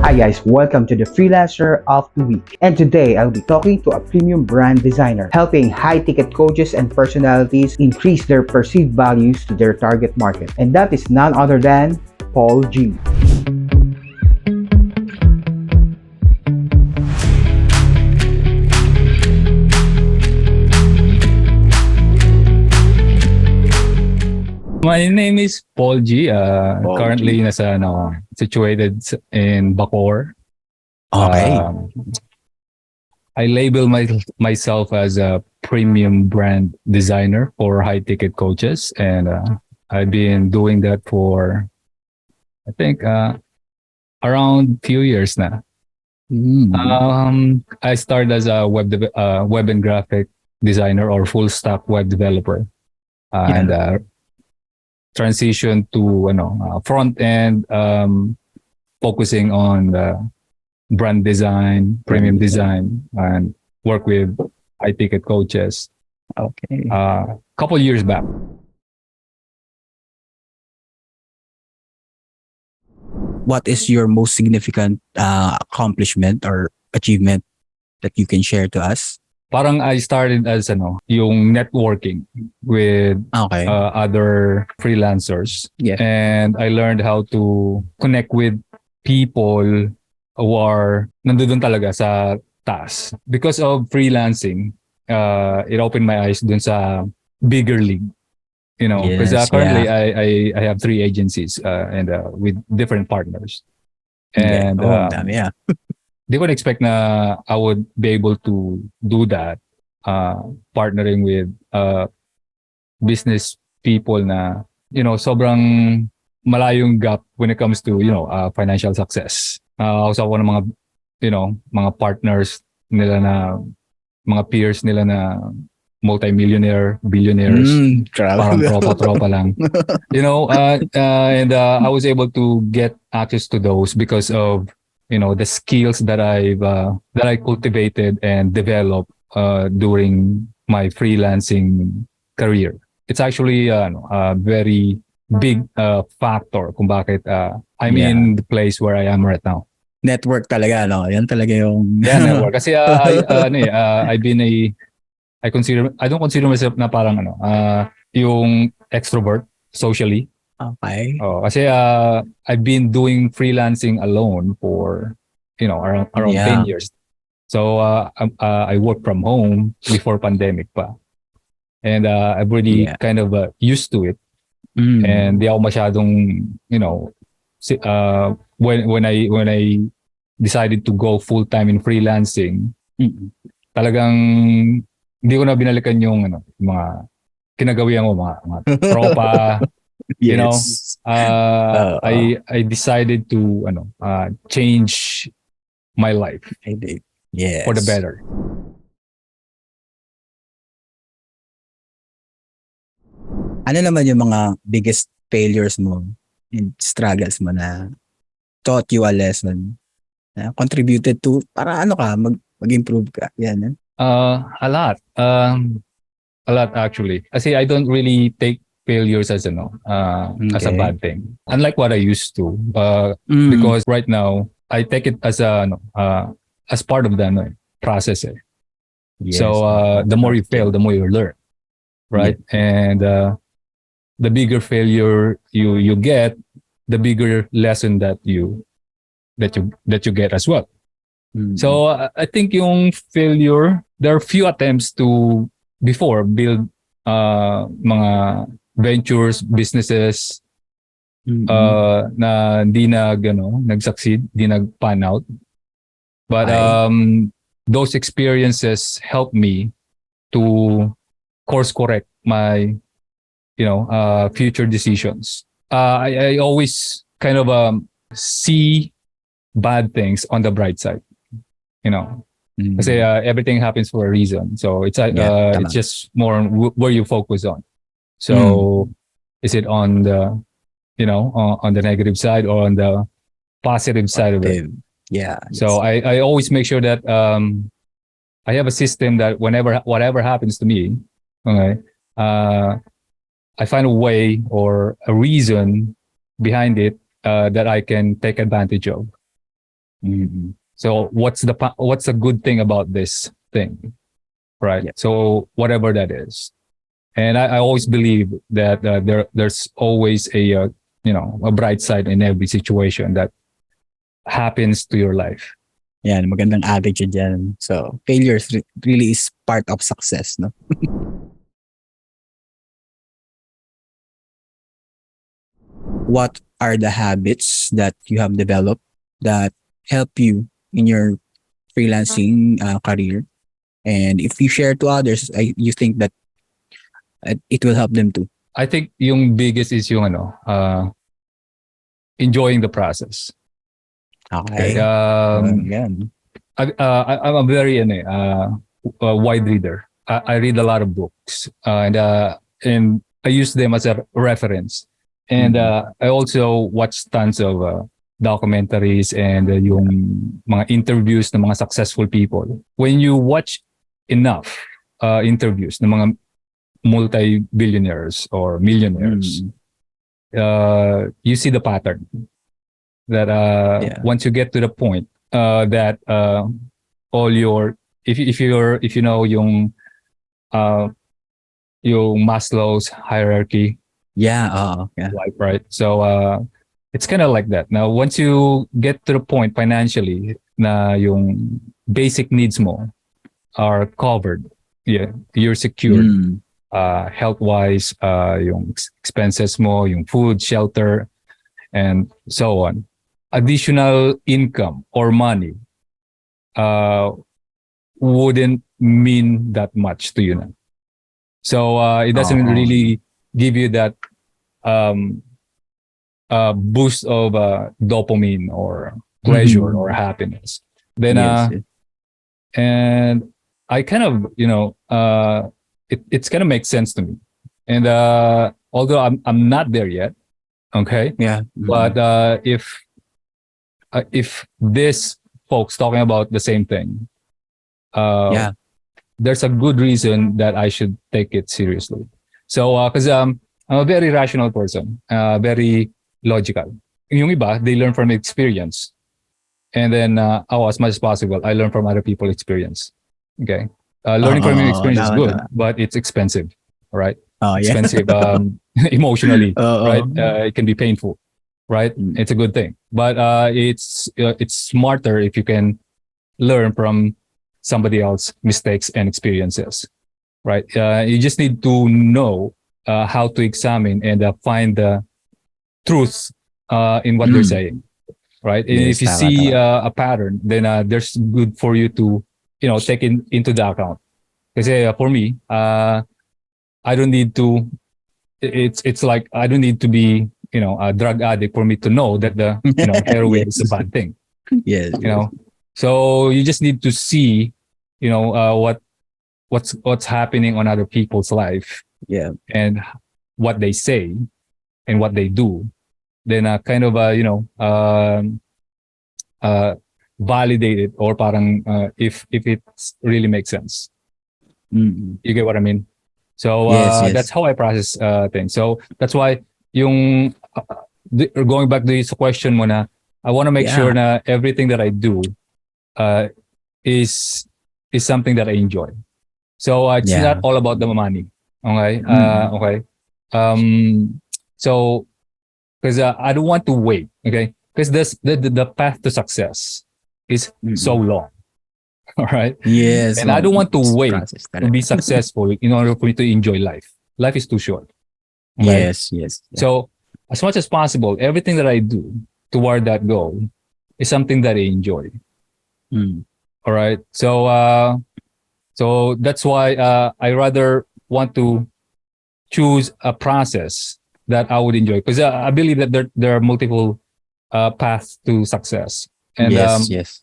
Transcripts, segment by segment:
Hi guys, welcome to the Freelancer of the Week. And today I'll be talking to a premium brand designer, helping high-ticket coaches and personalities increase their perceived values to their target market. And that is none other than Paul G. My name is Paul G. Paul Currently G. situated in Bacoor. Okay. I label myself as a premium brand designer for high ticket coaches, and I've been doing that for I think around few years now. I started as a web and graphic designer or full stack web developer, and transition to front end, focusing on brand design, premium design, and work with high ticket coaches. Okay. Couple years back. What is your most significant accomplishment or achievement that you can share to us? Parang I started as yung networking with other freelancers. Yeah. And I learned how to connect with people who are nandun talaga sa taas. Because of freelancing, it opened my eyes dun sa bigger league. Because currently I have 3 agencies and with different partners. And di ko na-expect na I would be able to do that, partnering with business people na, sobrang malayong gap when it comes to, financial success. Kausap ko ng mga, mga partners nila na, mga peers nila na multi-millionaire, billionaires, parang tropa-tropa lang. And I was able to get access to those because of the skills that I cultivated and developed during my freelancing career. It's actually a very big factor kung bakit I'm in the place where I am right now. Network talaga, no? Yan talaga yung... Yeah, network. Kasi I don't consider myself na parang yung extrovert socially. Okay. Kasi I've been doing freelancing alone for around 10 years. So I work from home before pandemic pa. And I've already kind of used to it. And di ako masyadong when I decided to go full time in freelancing, talagang hindi ko na binalikan yung mga kinagawian ko, mga tropa. I decided to change my life for the better. Ano naman yung mga biggest failures mo and struggles mo na taught you a lesson na contributed to para mag-improve ka? Yan. A lot actually. Kasi I don't really take failures as as a bad thing. Unlike what I used to, because right now I take it as as part of the process. So the more you fail, the more you learn, right? And the bigger failure you get, the bigger lesson that you get as well. So I think yung failure, there are few attempts to before build mga ventures, businesses na di nag-succeed, di nag-pan out. But those experiences helped me to course correct my future decisions. I always kind of see bad things on the bright side. Kasi everything happens for a reason. So it's it's just more on where you focus on. So is it on the on the negative side or on the positive side of it? Yeah. So I always make sure that I have a system that whatever happens to me, okay, I find a way or a reason behind it that I can take advantage of. Mm-mm. So what's the good thing about this thing, right? Yeah. So whatever that is, and I always believe that there's always a bright side in every situation that happens to your life. Yan, magandang attitude yan. So, failure really is part of success, no? What are the habits that you have developed that help you in your freelancing career? And if you share to others, you think that it will help them too. I think yung biggest is yung enjoying the process. Okay. Okay. Yan. I'm a very a wide reader. I read a lot of books, and I use them as a reference. And I also watch tons of documentaries and yung mga interviews ng mga successful people. When you watch enough interviews ng mga multi-billionaires or millionaires, you see the pattern that once you get to the point that all your if you know yung Maslow's hierarchy, yeah, right? So it's kind of like that. Now once you get to the point financially na yung basic needs mo are covered, you're secured. Health wise, yung expenses mo, yung food, shelter, and so on. Additional income or money wouldn't mean that much to you now. So it doesn't really give you that boost of dopamine or pleasure or happiness. Then and I kind of it's gonna make sense to me. And although I'm not there yet, okay, but if this folks talking about the same thing, there's a good reason that I should take it seriously. So because I'm a very rational person, very logical. Yung iba, they learn from experience, and then as much as possible, I learn from other people's experience. Okay, learning from your experience is good, but it's expensive. All right, expensive emotionally, right? It can be painful, right? It's a good thing, but it's smarter if you can learn from somebody else's mistakes and experiences, right? You just need to know how to examine and find the truth in what they're saying, right? And if you see a pattern, then there's good for you to take into the account. Because for me, I don't need to. It's like I don't need to be a drug addict for me to know that the heroin is a bad thing. Yes. So you just need to see what's happening on other people's life, and what they say and what they do. Then kind of validate it, or parang if it really makes sense. You get what I mean? So that's how I process things. So that's why yung going back to this question mo na, I want to make sure na everything that I do is something that I enjoy. So it's not all about the money. Okay. Okay. So because I don't want to wait. Okay. Because the path to success is so long. All right. Yes. And I don't want to wait to be successful in order for me to enjoy life. Life is too short. Okay? Yes. So as much as possible, everything that I do toward that goal is something that I enjoy. All right. So so that's why I rather want to choose a process that I would enjoy, because I believe that there are multiple paths to success. And yes.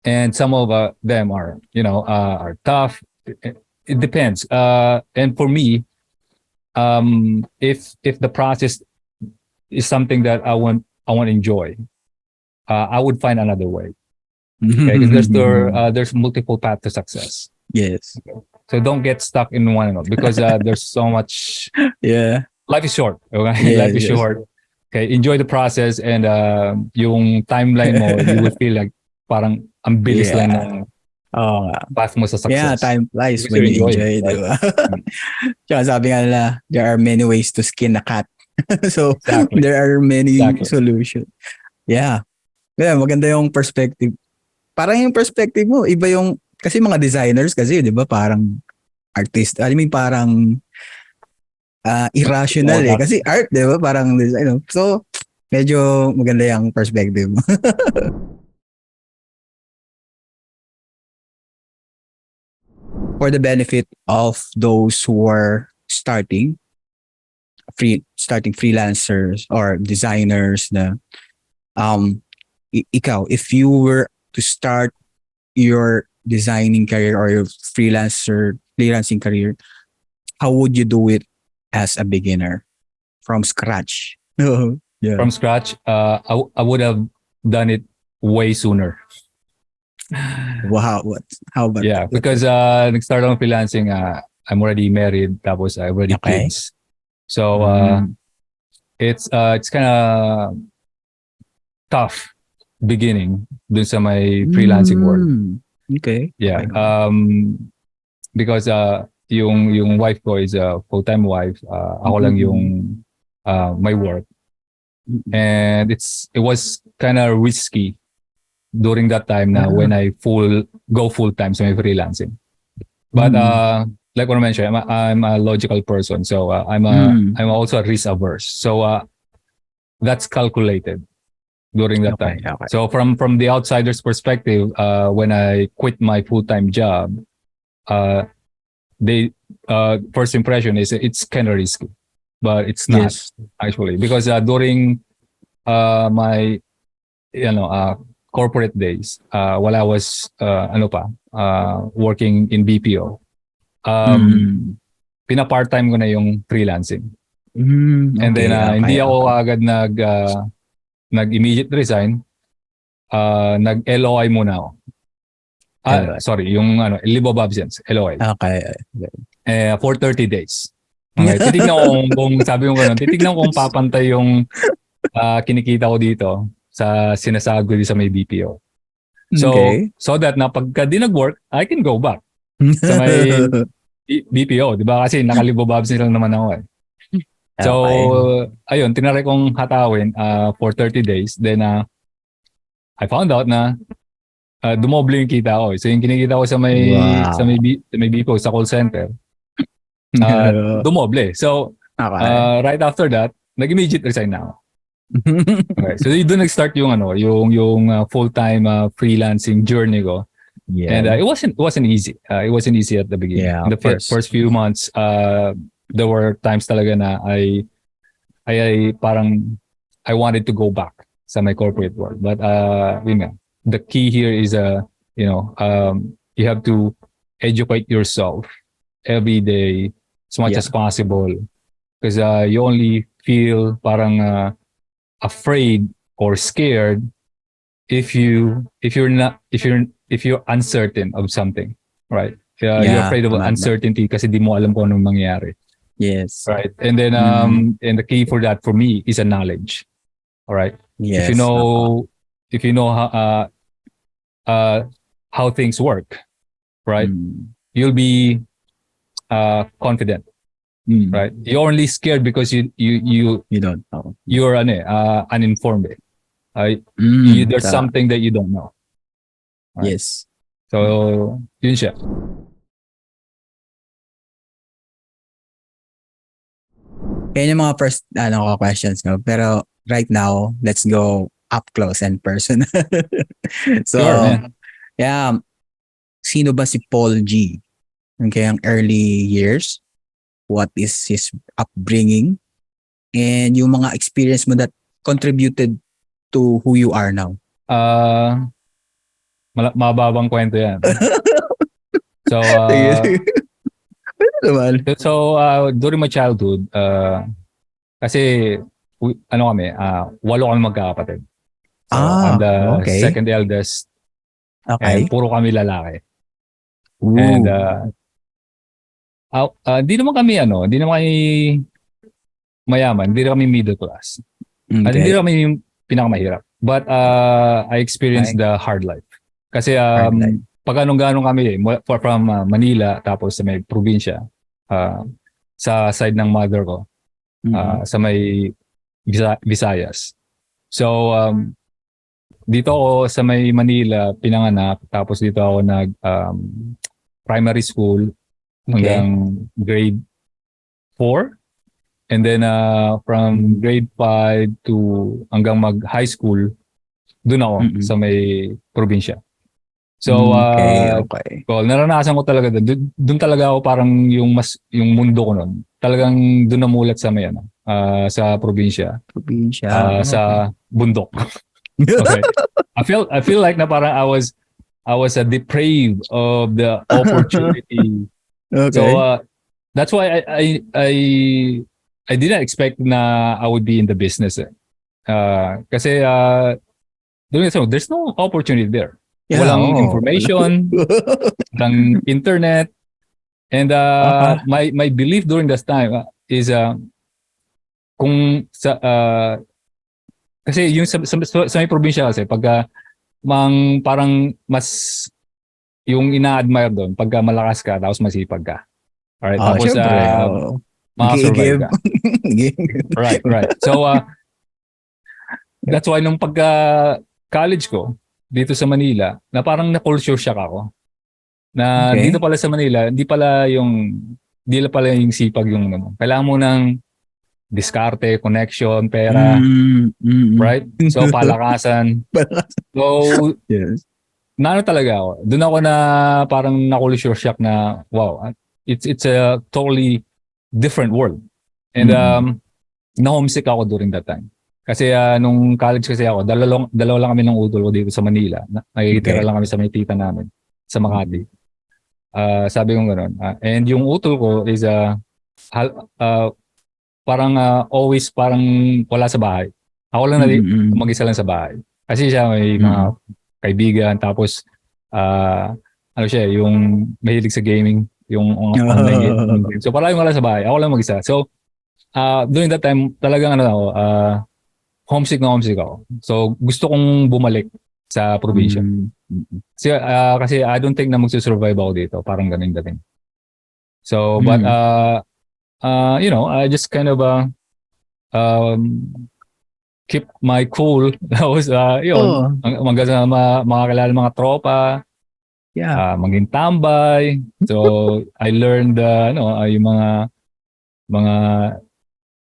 And some of them are are tough. It depends. And for me, if the process is something that I want to enjoy, I would find another way. Okay, because there's multiple paths to success. Yes. Okay? So don't get stuck in one and all, because there's so much. Life is short. Okay, life is short. Okay, enjoy the process, and yung timeline mo, you will feel like parang ang bilis lang Yeah. ng Oo nga. path mo sa Yeah, success. time flies Because when you you enjoy enjoy it, it, right? di ba? Tsaka sabi nga nila, there are many ways to skin a cat. So, Exactly. there are many Exactly. solutions. Yeah. Yeah, maganda yung perspective. Parang yung perspective mo, iba yung, kasi mga designers kasi, di ba, parang artist. I mean, parang irrational eh. Kasi art, di ba, parang design. So, medyo maganda yung perspective mo. For the benefit of those who are starting freelancers or designers na ikaw, if you were to start your designing career or your freelancing career, how would you do it as a beginner from scratch? Yeah. From scratch, I would have done it way sooner. Wow, how about Yeah, that? because nag-start ako freelancing, I'm already married, tapos I already Okay. kids. So it's kind of tough beginning dun sa my freelancing world. Okay. Yeah. Okay. Because yung wife ko is a full-time wife. Ako lang yung my work. And it was kind of risky during that time na when I go full-time sa my freelancing. But like what I mentioned, I'm a logical person, so I'm also risk averse. So that's calculated during that time. Okay. So from the outsider's perspective, when I quit my full-time job, they first impression is it's kind of risky, but it's not actually, because during my corporate days, while I was working in BPO, pina-part-time ko na yung freelancing. And then hindi ako agad nag-immediate resign. Nag-LOI muna ako. Sorry, yung leave of absence, LOI. Okay. For 30 days. Okay, titignan ko kung sabi mo gano'n, titignan ko kung papantay yung kinikita ko dito sa sinasahod ko sa may BPO. So that na pagka di nag-work, I can go back sa may BPO, di ba? Kasi naka-leave of absence lang naman ako eh. So, ayun, tinry kong hatawin for 30 days. Then, I found out na dumoble yung kita ko. So, yung kinikita ko sa may BPO, sa call center, dumoble. So, right after that, nag-immediate resign na ako. Okay. So, doon nag-start yung full-time freelancing journey ko. Yeah. And it wasn't easy. It wasn't easy at the beginning. Yeah, in the first few months, there were times talaga na I parang I wanted to go back sa my corporate world. But the key here is you have to educate yourself every day as much as possible, because you only feel parang afraid or scared if you're uncertain of something, right? You're afraid of uncertainty kasi di mo alam kung anong mangyayari. Yes. Right. And then and the key for that for me is a knowledge. All right. Yes. If you know how things work, right? You'll be confident. Right. You're only scared because you don't know. You're uninformed. There's something that you don't know. Right? Yes. So, yun siya. Yan yung mga first questions ko. Pero right now, let's go up close and personal. So, sure, yeah. Sino ba si Paul G? Okay, ang early years. What is his upbringing? And yung mga experience mo that contributed to who you are now? Mababang kwento yan. So, during my childhood, kasi kami, 8 kami magkakapatid. So, I'm the second eldest. Okay. And puro kami lalaki. Ooh. And di naman kami mayaman, di naman kami middle class. Okay. Hindi naman kami yung pinakamahirap. But I experienced the hard life. Kasi Hard life. pag anong-ganon kami from Manila tapos sa may probinsya, uh, sa side ng mother ko, Mm-mm. sa may Visayas. So dito ako sa may Manila pinanganak, tapos dito ako nag primary school Okay. hanggang grade 4. And then from grade 5 to hanggang mag high school, doon ako Mm-mm. sa may probinsya. So Okay, okay. naranasan ko talaga doon. Doon talaga ako parang yung mundo ko noon. Talagang doon namulat sa may sa probinsya, Probinsya. Okay. sa bundok. Okay. I feel like na parang I was a deprived of the opportunity. So Okay. that's why I didn't expect na I would be in the business. Kasi there's no opportunity there. Yeah, Walang oo. Wala. information, walang internet, and Baka. my belief during that time is kung sa kasi yung sa may probinsya kasi pagka parang mas yung ina-admire doon pagka malakas ka tapos masipag ka. Alright, tapos Syempre. Oo. makasurvive Give. ka. Right. So that's why nung pagka college ko dito sa Manila, na parang na-culture shock ako. Na dito Okay. pala sa Manila, hindi pala yung sipag yung ano. Kailangan mo ng diskarte, connection, pera, Mm. right? So palakasan. So Yes. naano talaga ako. Doon ako na parang na-culture shock na wow, it's a totally different world. And Mm. na-homesick ako during that time. Kasi nung college kasi ako, dalawa lang kami ng utol ko dito sa Manila. Nakikitira Okay. lang kami sa may tita namin sa Makati. Sabi ko gano'n. And yung utol ko is parang always parang wala sa bahay. Ako lang Mm. mag-isa lang sa bahay. Kasi siya may mga Mm. kaibigan, tapos ano siya, yung mahilig sa gaming, yung online game. So parang wala sa bahay. Ako lang mag-isa. So during that time, talagang homesick na homesick ako. So gusto kong bumalik sa probinsya. Mm. Kasi I don't think na magsusurvive ako dito. Parang ganun dating. So, but Mm. I just kind of um, keep my cool. Tapos, yun, Oh, makakilala mga tropa, yeah. maging tambay. So, I learned, yung mga,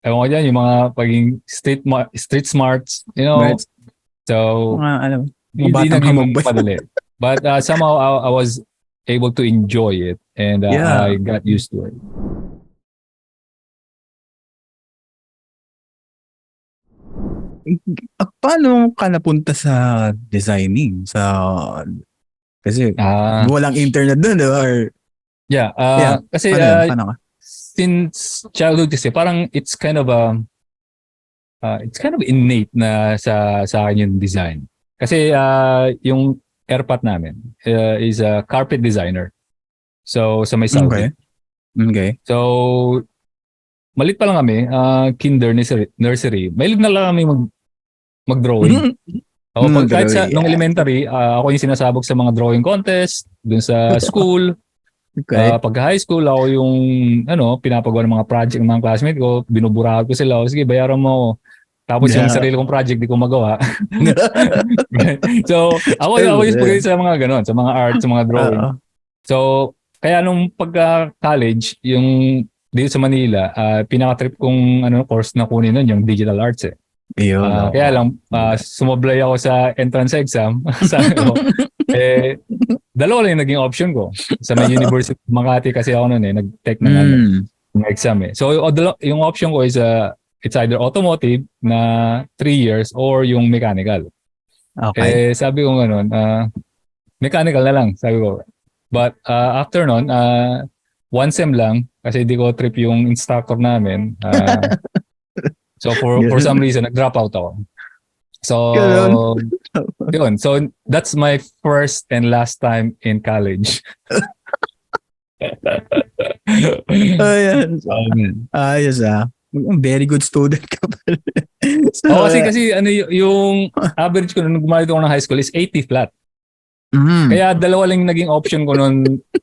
ewan ko dyan, yung mga paging street smarts, But, So, mga hindi batang hamog naging ba? madali. But somehow I was able to enjoy it, and Yeah. I got used to it. Paano ka napunta sa designing? Kasi Ah, walang internet doon, di ba? yeah, Yeah. kasi Paano yun? Paano ka? since childhood kasi parang it's kind of innate na sa akin yung design. Kasi yung airpat namin is a carpet designer. So sa may Saudi. Okay. Okay. So malit pa lang kami, kinder nursery. Mahilig na lang kami mag-drawing. Kahit nung Yeah. elementary, ako yung sinasabog sa mga drawing contest dun sa school. Okay. Pag high school, ako yung pinapagawa ng mga project ng mga classmate ko, binuburahan ko sila, sige, bayaran mo ako. Tapos yung Yeah. sarili kong project, di ko magawa. So, ako yung pagdating sa mga ganon, sa mga art, sa mga drawing. Oo. So, kaya nung pagka-college, yung dito sa Manila, pinaka-trip kong course na kunin nun, yung digital arts eh. Ayun. Kaya lang, sumablay ako sa entrance exam. Sabi ko, dalawa lang yung naging option ko. Sa may University of Makati kasi ako noon nag-take ng exam eh. So yung option ko is it's either automotive na 3 years or yung mechanical. Okay. Sabi ko gano'n, mechanical na lang, sabi ko. But after nun, 1 sem lang kasi di ko trip yung instructor namin. So for some reason, nag-drop out ako. So, yun. So, that's my first and last time in college. Ayan. Ayos very good student ka pala. So, kasi yung average ko nung gumalit ako ng high school is 80 flat. Kaya dalawa lang naging option ko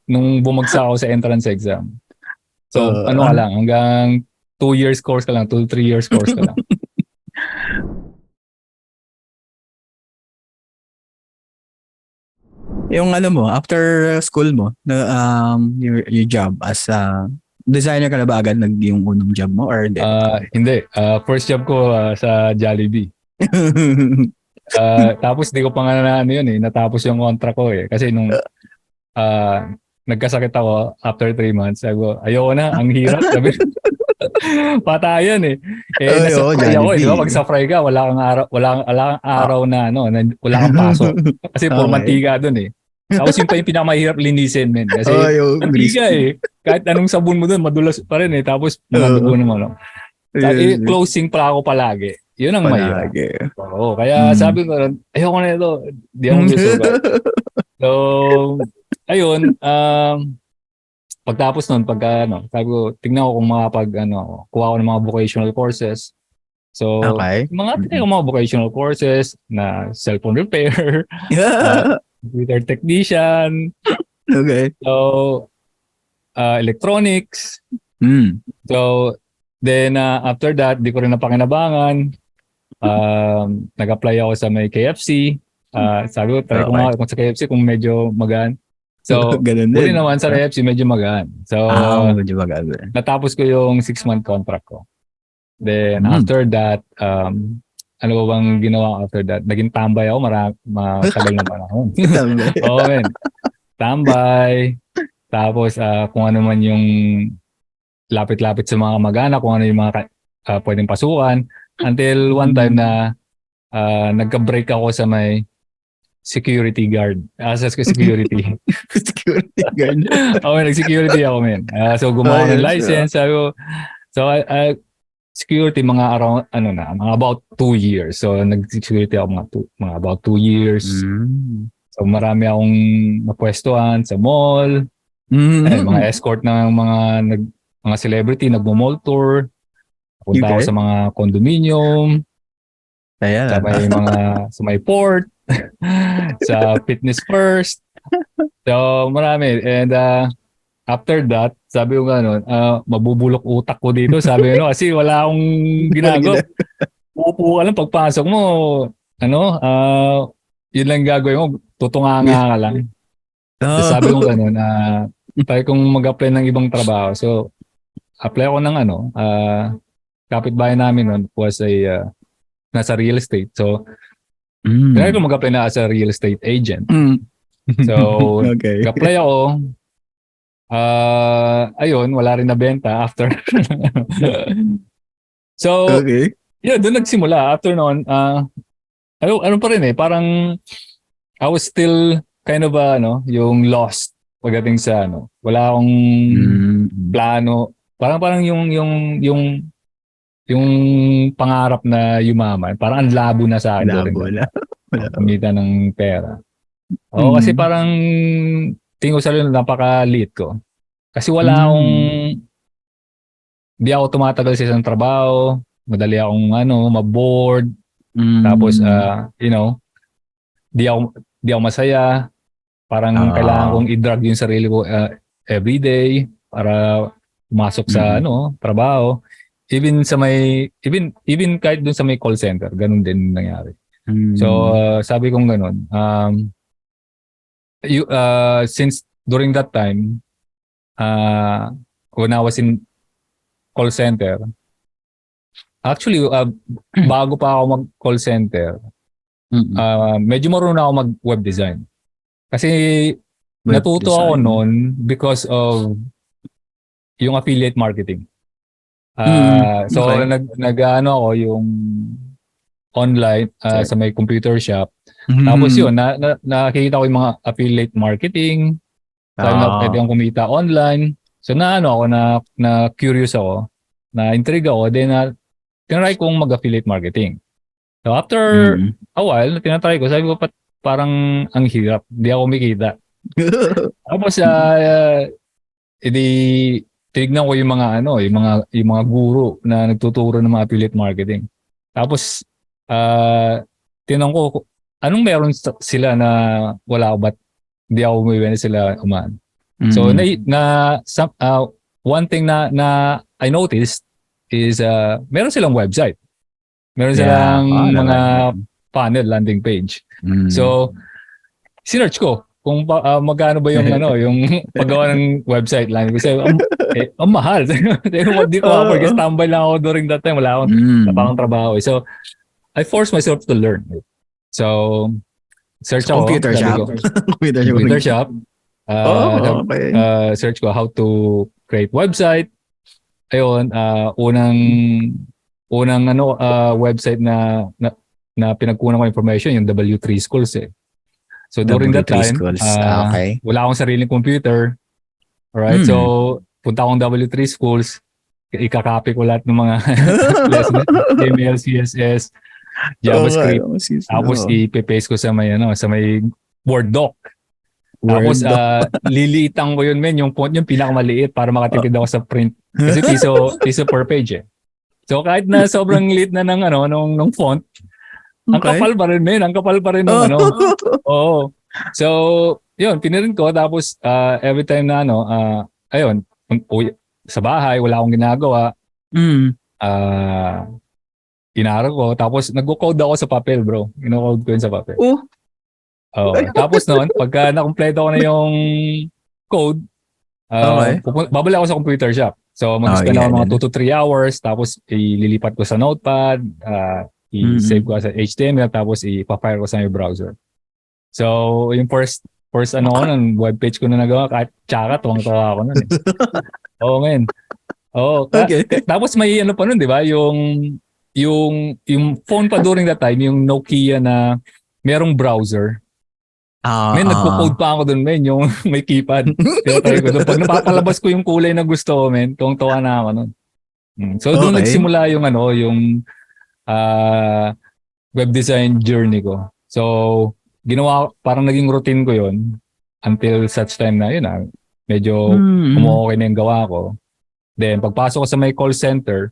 nung bumagsak ako sa entrance exam. So, ano ka lang, hanggang 2 years course ka lang, 2 3 years course ka lang. Yung ano mo, after school mo, your job as a designer ka na ba agad yung unang job mo or hindi? Hindi. First job ko sa Jollibee. Tapos di ko pa nga na ano yun natapos yung contract ko Kasi nung nagkasakit ako after 3 months, sabi ko, ayoko na, ang hirap. Sabi, patayan nasa fry ako di ba? Pag sa fry ka, wala kang araw na wala kang paso. Kasi puro mantika doon Tapos yung pa yung pinakamahirap linisin, men. Kasi mantika Kahit anong sabon mo doon, madulas pa rin Tapos mga dugo naman, closing pa ako palagi. Yun ang mahirap. Oo, kaya sabi ko, ayoko na ito. Di ako gusto. So, ayun, pagtapos nun, sabi ko, tignan ko kung kuha ko ng mga vocational courses. So, mga vocational courses na cellphone repair, computer technician, so, electronics. So, then after that, di ko rin napakinabangan. Nag-apply ako sa may KFC. Sabi ko, try ko nga kung sa KFC kung medyo magaan. So, huli naman sa KFC medyo magaan. So, medyo magaan. Natapos ko yung 6-month contract ko. Then, after that, ano ba bang ginawa after that? Naging tambay ako, matagal na panahon. Oo, men. Tambay. Tapos, kung ano man yung lapit-lapit sa mga kamag-anak, kung ano yung mga pwedeng pasukan. Until one time na nagka-break ako sa may security guard. Sa security. Security guard. Okay, nag-security ako, men. So, gumawa ng license. So, security, mga around, mga about 2 years. So, nag-security ako mga about 2 years. So, marami akong napwestuhan sa mall. Mga escort ng mga celebrity, nagmo-mall tour. Punta ako sa mga condominium. Sa may port. Sa Fitness First. So, marami. And after that, sabi ko mabubulok utak ko dito. Sabi ko, kasi wala akong ginagawa. Uupo ka lang, pagpasok mo, yun lang gagawin mo, tutunganga ka lang. So, sabi ko try kong mag-apply ng ibang trabaho. So, apply ako ng kapitbahay namin nun was nasa real estate. So, try ko mag-apply na as a real estate agent. So, nag-apply ako. Ayun, wala rin nabenta after. So, doon nagsimula. After noon, ano pa rin parang I was still kind of yung lost pagdating sa wala akong plano. Parang yung pangarap na yumaman, parang ang labo na sa akin. Kumita ng pera. Kasi parang tingin ko sa napaka-lit ko. Kasi wala akong, di ako tumatagal sa isang trabaho, madali akong mabored, tapos, di ako masaya, parang kailangan kong i-drag yung sarili ko everyday para pumasok sa trabaho. Even kahit dun sa may call center, ganun din nangyari. So, sabi kong ganun. Since during that time, when I was in call center, actually, bago pa ako mag-call center, medyo marunong ako mag-web design. Kasi natuto ako noon because of yung affiliate marketing. So ako yung online sa may computer shop. Tapos yun, nakikita ko yung mga affiliate marketing. Sabi na pwede akong kumita online. So ako na curious ako, na intrigue ako, then tinry kong mag-affiliate marketing. So after a while, tinatry ko, sabi ko parang ang hirap, hindi ako kumikita. Tapos tinignan ko yung mga guru na nagtuturo ng mga affiliate marketing. Tapos tinanong ko anong meron sila na wala ako, ba't hindi ako bumibili sila umaan. So one thing na I noticed is meron silang website. Meron silang mga funnel landing page. So sinearch ko kung magkano ba yung yung paggawa ng website landing page. Ang mahal. Hindi ko afford kasi tambay lang ako during that time. Wala akong trabaho. So I forced myself to learn. So search ako. Computer shop. Computer shop. Okay. Search ko how to create website. Ayun, unang website na pinagkunan ko information yung W3 Schools eh. So during that time, wala akong sariling computer. Alright, so punta akong W3 Schools, ikakopy ko lahat ng mga lessons, HTML, CSS, JavaScript, tapos ipe-paste ko sa may Word doc. Tapos liliitan ko yun yung font yung pinakamaliit para makatipid ako sa print. Kasi piso per page eh. So kahit na sobrang liit na ng font, ang kapal pa rin ang kapal pa rin ng Oo. So, yun, pinirin ko tapos every time na ayun, sa bahay wala akong ginagawa. Inaral ko tapos nagko-code ako sa papel, bro. Ino-code ko yun sa papel. Tapos noon, pagka nakumpleto ko na yung code, babalik ako sa computer shop. So, mag-spend ako mga 2 to 3 hours, tapos ililipat ko sa notepad, i-save ko sa HTML, tapos ipa-fire ko sa my browser. So, yung first ng webpage ko na nagawa, kahit tsaka, tuwang-tawa ako nun eh. Oo, man. Tapos may pa nun, di ba? Yung phone pa during that time, yung Nokia na merong browser. Nagpo-code pa ako dun, yung may keypad. Tinatry ko dun. Pag napapalabas ko yung kulay na gusto ko, tuwang-tawa na ako nun. So doon nagsimula yung web design journey ko. So parang naging routine ko yun until such time na medyo umuokay na yung gawa ko. Then pagpasok ko sa may call center,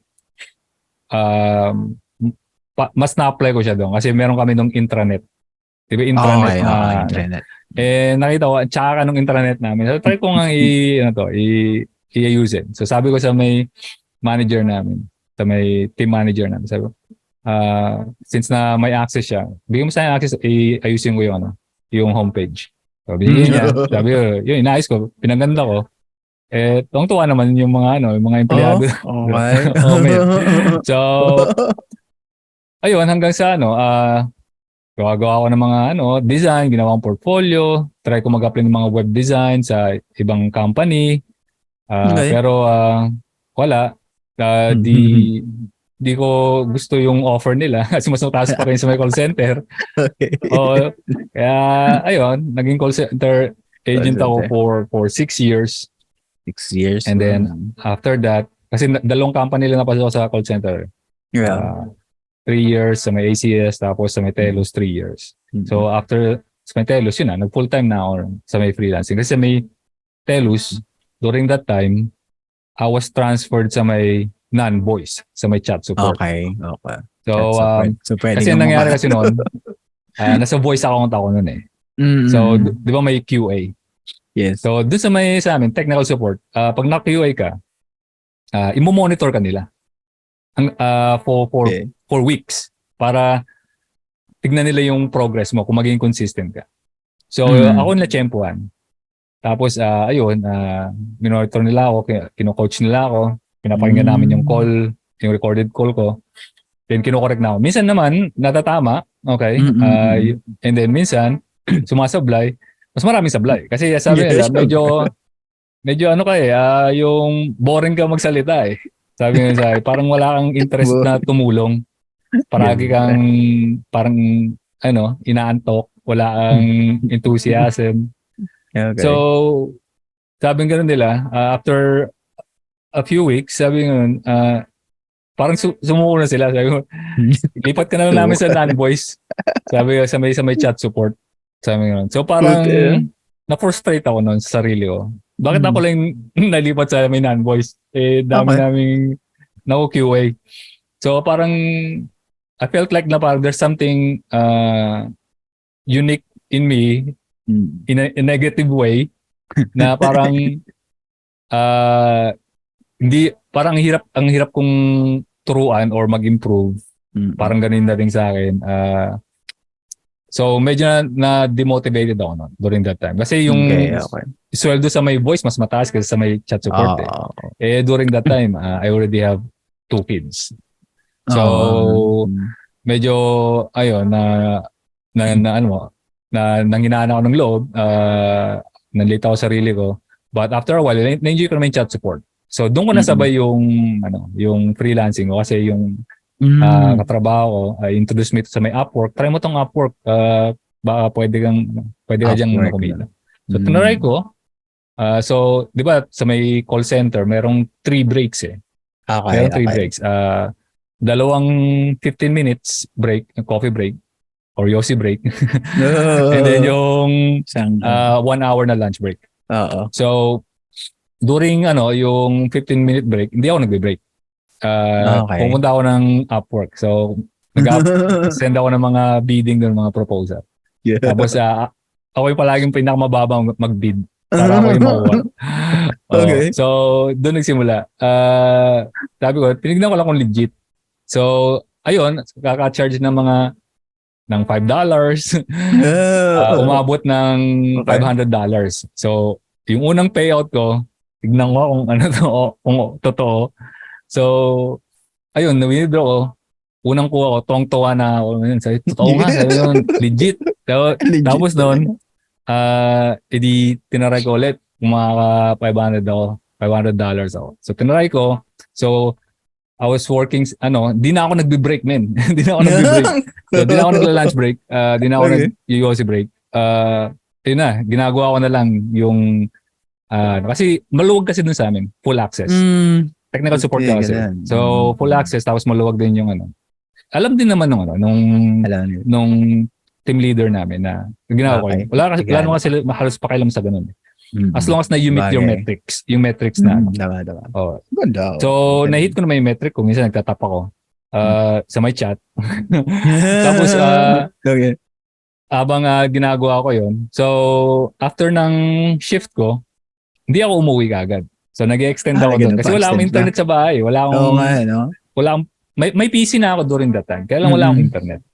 mas na-apply ko siya doon kasi meron kami nung intranet. Diba intranet intranet. Nakita ko, tsaka nung intranet namin. So try ko nga i-use it. So sabi ko sa may manager namin, sa may team manager namin, sabi ko, since na may access siya, bigyan mo sa akin access, ayusin ko yung homepage. So binigyan niya, sabi ko, yun, inaayos ko, pinaganda ko. Tuwang-tuwa naman yung mga empleyado. So, ayun, hanggang sa gawa ko ng mga design, ginawa kong portfolio, try ko mag-apply ng mga web design sa ibang company. Pero wala. Di ko gusto yung offer nila kasi mas mataas pa rin sa may call center. Kaya ayun, naging call center agent ako for 6 years. 6 years. And then after that, kasi dalawang company lang napasok sa call center. 3 years sa may ACS, tapos sa may Telos 3 years. So after sa may Telos, nag full time na ako sa may freelancing. Kasi sa may Telos, during that time, I was transferred sa may non-voice, sa may chat support. So kasi nangyari kasi noon, nasa voice account ako noon eh. So di ba may QA? Yes. So doon sa amin, technical support, pag na-QA ka, imo-monitor ka nila for weeks para tignan nila yung progress mo kung maging consistent ka. So ako na-tsempuhan. Tapos minonitor nila ako, kino-coach nila ako, pinapakinggan namin yung call, yung recorded call ko. Then kino-correct na ako. Minsan naman natatama, okay? And then minsan sumasablay, mas maraming sablay. Kasi sabi nila, medyo yung boring ka magsalita eh. Sabi nila sa akin, parang wala kang interest na tumulong. Paragi kang parang inaantok, wala kang enthusiasm. So, sabi nga nila, after a few weeks, sabi nga parang sumuko na sila. Sabi ko, lipat ka na lang namin sa non-voice. Sabi ko, sa may chat support. Sabi nga. So, parang na-frustrate ako noon sa sarili ko. Bakit ako lang nalipat sa may non-voice? Dami naming na-QA. So, parang I felt like na parang there's something unique in me in a negative way na parang hindi parang ang hirap kong turuan or mag-improve. Parang ganun na rin sa akin. So medyo na demotivated ako no, during that time. Kasi yung Okay. sweldo sa may voice mas mataas kaysa sa may chat support eh. During that time, I already have 2 kids. So medyo ayun nanghinaan ako ng loob, nalita ako sa sarili ko. But after a while, na-enjoy ko naman yung chat support. So doon ko nasabay yung freelancing ko kasi yung katrabaho ko, introduce me to sa may UpWork. Try mo tong UpWork. Baka pwede ka diyang kumita. So tinry ko. So, di ba sa may call center, merong 3 breaks eh. Merong 3 breaks. Dalawang 15 minutes break, coffee break or Yossi break. And then yung 1 hour na lunch break. So, during yung 15-minute break, hindi ako nagbe-break. Pumunta ako ng UpWork. So, send ako ng mga bidding doon, mga proposal. Yeah. Tapos, ako yung palaging pinakamababang mag-bid para ako yung makuha. Okay. So, doon nagsimula. Sabi ko, tinignan ko lang kung legit. So, ayun, kaka-charge ng $5. Umabot ng $500. So, yung unang payout ko, tignan ko kung ano to, kung totoo. So, ayun, na-withdraw ko. Unang kuha ko, tuwang-tuwa na ako. Sabi, totoo nga, sabi yun, legit. Tapos doon, edi tinaray ko ulit, kung mga $500 ako. So, tinaray ko. So, I was working, di na ako nagbe-break, men. Di na ako nagbe-break. So, di na ako nagla-lunch break. Di na ako nag-yosi break. Yun na, ginagawa ko na lang yung, kasi maluwag kasi dun sa amin, full access. Technical support kasi. So, full access, tapos maluwag din yung alam din naman nung team leader namin na ginawa ko yun. Wala naman kasi halos pakialam sa ganun. As long as na you meet your metrics, yung metrics na. Dama. Oh. Ganda. So, na-hit ko na may metric ko. Minsan nagtatap ako sa my chat. Tapos, habang ginagawa ko yun. So, after ng shift ko, hindi ako umuwi kagad. So, nag-extend ako doon. Kasi wala akong internet sa bahay. Wala akong, may PC na ako during that time. Kaya lang wala akong internet.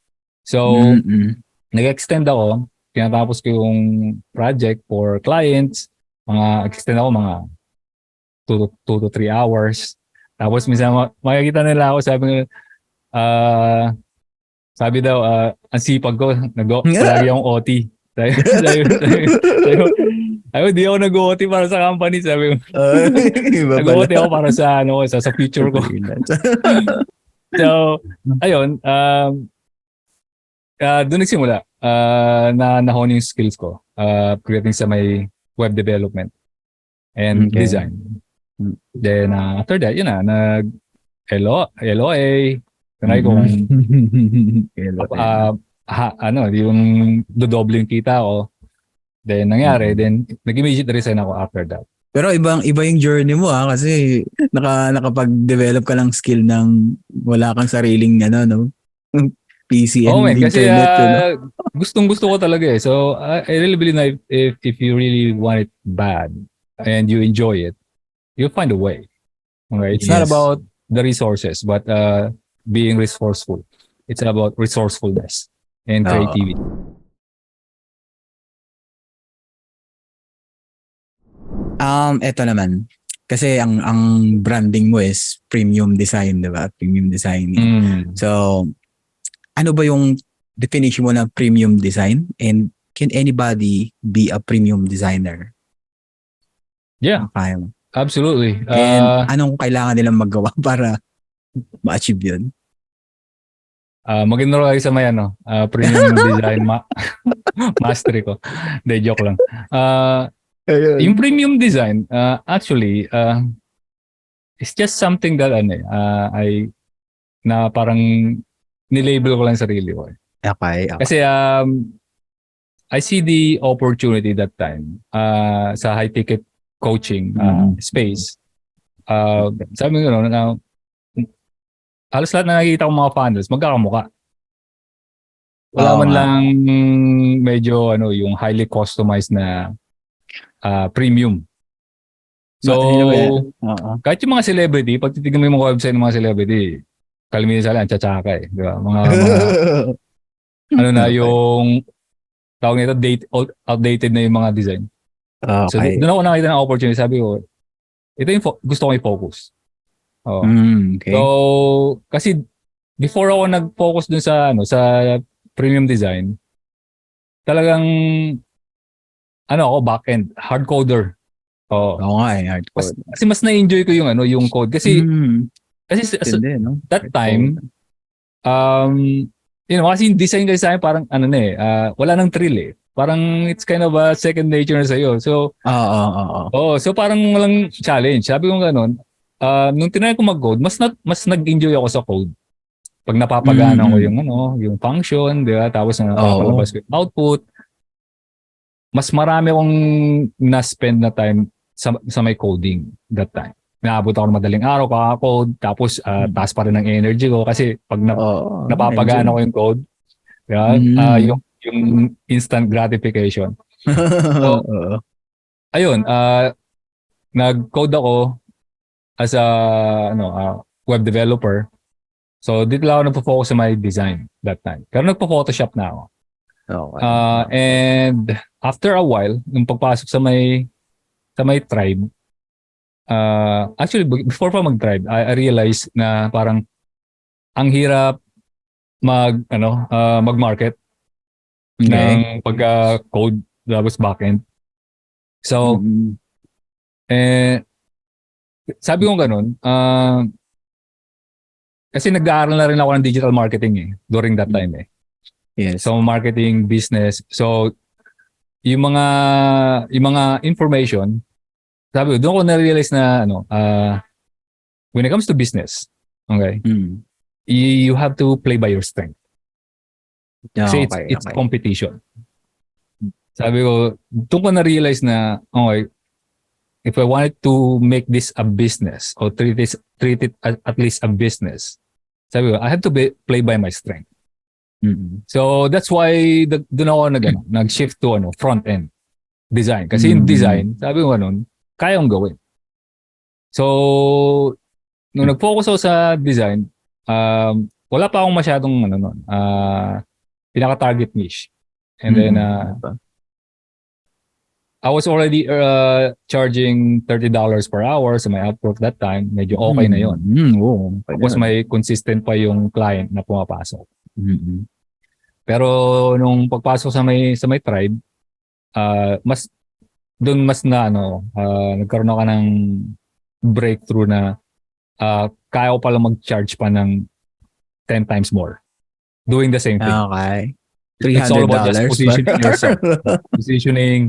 So, nag-extend ako. Pinatapos ko yung project for clients. Extend ako mga 2 to 3 hours. Tapos minsan makikita nila ako, sabi daw, ang sipag ko, palagi akong OT. Sabi, di ako nag-OT para sa company. Sabi ko, nag-OT ako para sa future ko. So, ayun, doon nagsimula na nahon yung skills ko creating sa may web development and design. Then after that, yun na, LOA, kanay ko yung dodoble yung kita ko. Then nangyari, then nag-immediate resign ako after that. Pero iba yung journey mo kasi nakapag-develop ka ng skill ng wala kang sariling PC and internet. Gustong-gusto ko talaga eh. So I really believe na if you really want it bad and you enjoy it, you'll find a way. Okay? It's not about the resources, but being resourceful. It's about resourcefulness and creativity. Eto naman. Kasi ang branding mo is premium design, di ba? Premium designing. So, ano ba yung definition mo ng premium design? And can anybody be a premium designer? Yeah. Okay. Absolutely. And anong kailangan nilang magawa para ma-achieve yun? Mag-enroll kayo sa may premium design mastery ko. Hindi, joke lang. Yung premium design, actually, it's just something that na parang nilabel ko lang sarili ko. Okay. Kasi I see the opportunity that time sa high ticket coaching space. Sabi ko halos lahat na nakikita kong mga funnels magkakamukha. Wala Oo man nga. lang medyo yung highly customized na premium. So, Ano ba yan? Oo. kahit yung mga celebrity, pag titignan mo yung mga website ng mga celebrity, kalimitan sa lang, tsatsaka eh. Di ba? Mga ano na Okay. yung tawag nito, outdated na yung mga design. So, Okay. doon ako nakita ng opportunity. Sabi ko, ito yung gusto ko i-focus. Oh. So, Okay. kasi before ako nag-focus dun sa sa premium design, talagang ako back-end, hard coder. Oh. Oo nga eh, hardcore. Kasi mas na-enjoy ko yung yung code kasi Mm. kasi Tindi, no? that Hardcore. time um kasi yung design kasi sa akin parang wala nang thrill eh. Parang it's kind of a second nature na sa'yo. So, Oo, oo. so parang walang challenge. Sabi ko gano'n, nung tinry ko mag-code, mas nag-enjoy ako sa code. Pag napapagana ko Mm. yung function, di ba? Tapos Oo. napapalabas ko yung output, mas marami akong na-spend na time sa may coding that time. Naabot ako ng madaling araw kaka-code, tapos taas pa rin ang energy ko kasi pag Oo, napapagana medyo. ko yung code, di ba? Mm. Yung instant gratification. So, Oo. ayun, nag-code ako as a web developer. So, dito lang ako nagpo-focus sa my design that time. Pero nagpo-Photoshop na ako. Okay. And after a while, nung pagpasok sa may tribe, actually before pa mag-tribe, I realized na parang ang hirap mag-market Okay. ng pagka-code tapos backend. So, Mm. eh, sabi ko ganun, kasi nag-aaral na rin ako ng digital marketing during that time Yes. So, marketing, business. So, yung mga information, sabi ko, doon ko na-realize na when it comes to business, okay, Mm. you have to play by your strength. Kasi it's Okay, it's okay. competition. Sabi ko, doon ko na-realize na, okay, if I wanted to make this a business or treat it at least a business, sabi ko, I have to play by my strength. Mm. So that's why doon ako nag-shift to front end design. Kasi yung Mm. design, sabi ko kaya kong gawin. So nung nag-focus ako sa design, wala pa akong masyadong pinaka-target niche. And then Diba? I was already charging $30 per hour sa my UpWork that time. Medyo okay na yon. Oo. Tapos may consistent pa yung client na pumapasok. Mm. Pero nung pagpasok sa may tribe, mas doon mas nagkaroon ako ng breakthrough na kaya ko pala mag-charge pa ng 10 times more doing the same thing. Okay. It's all about just $300 positioning per yourself. Positioning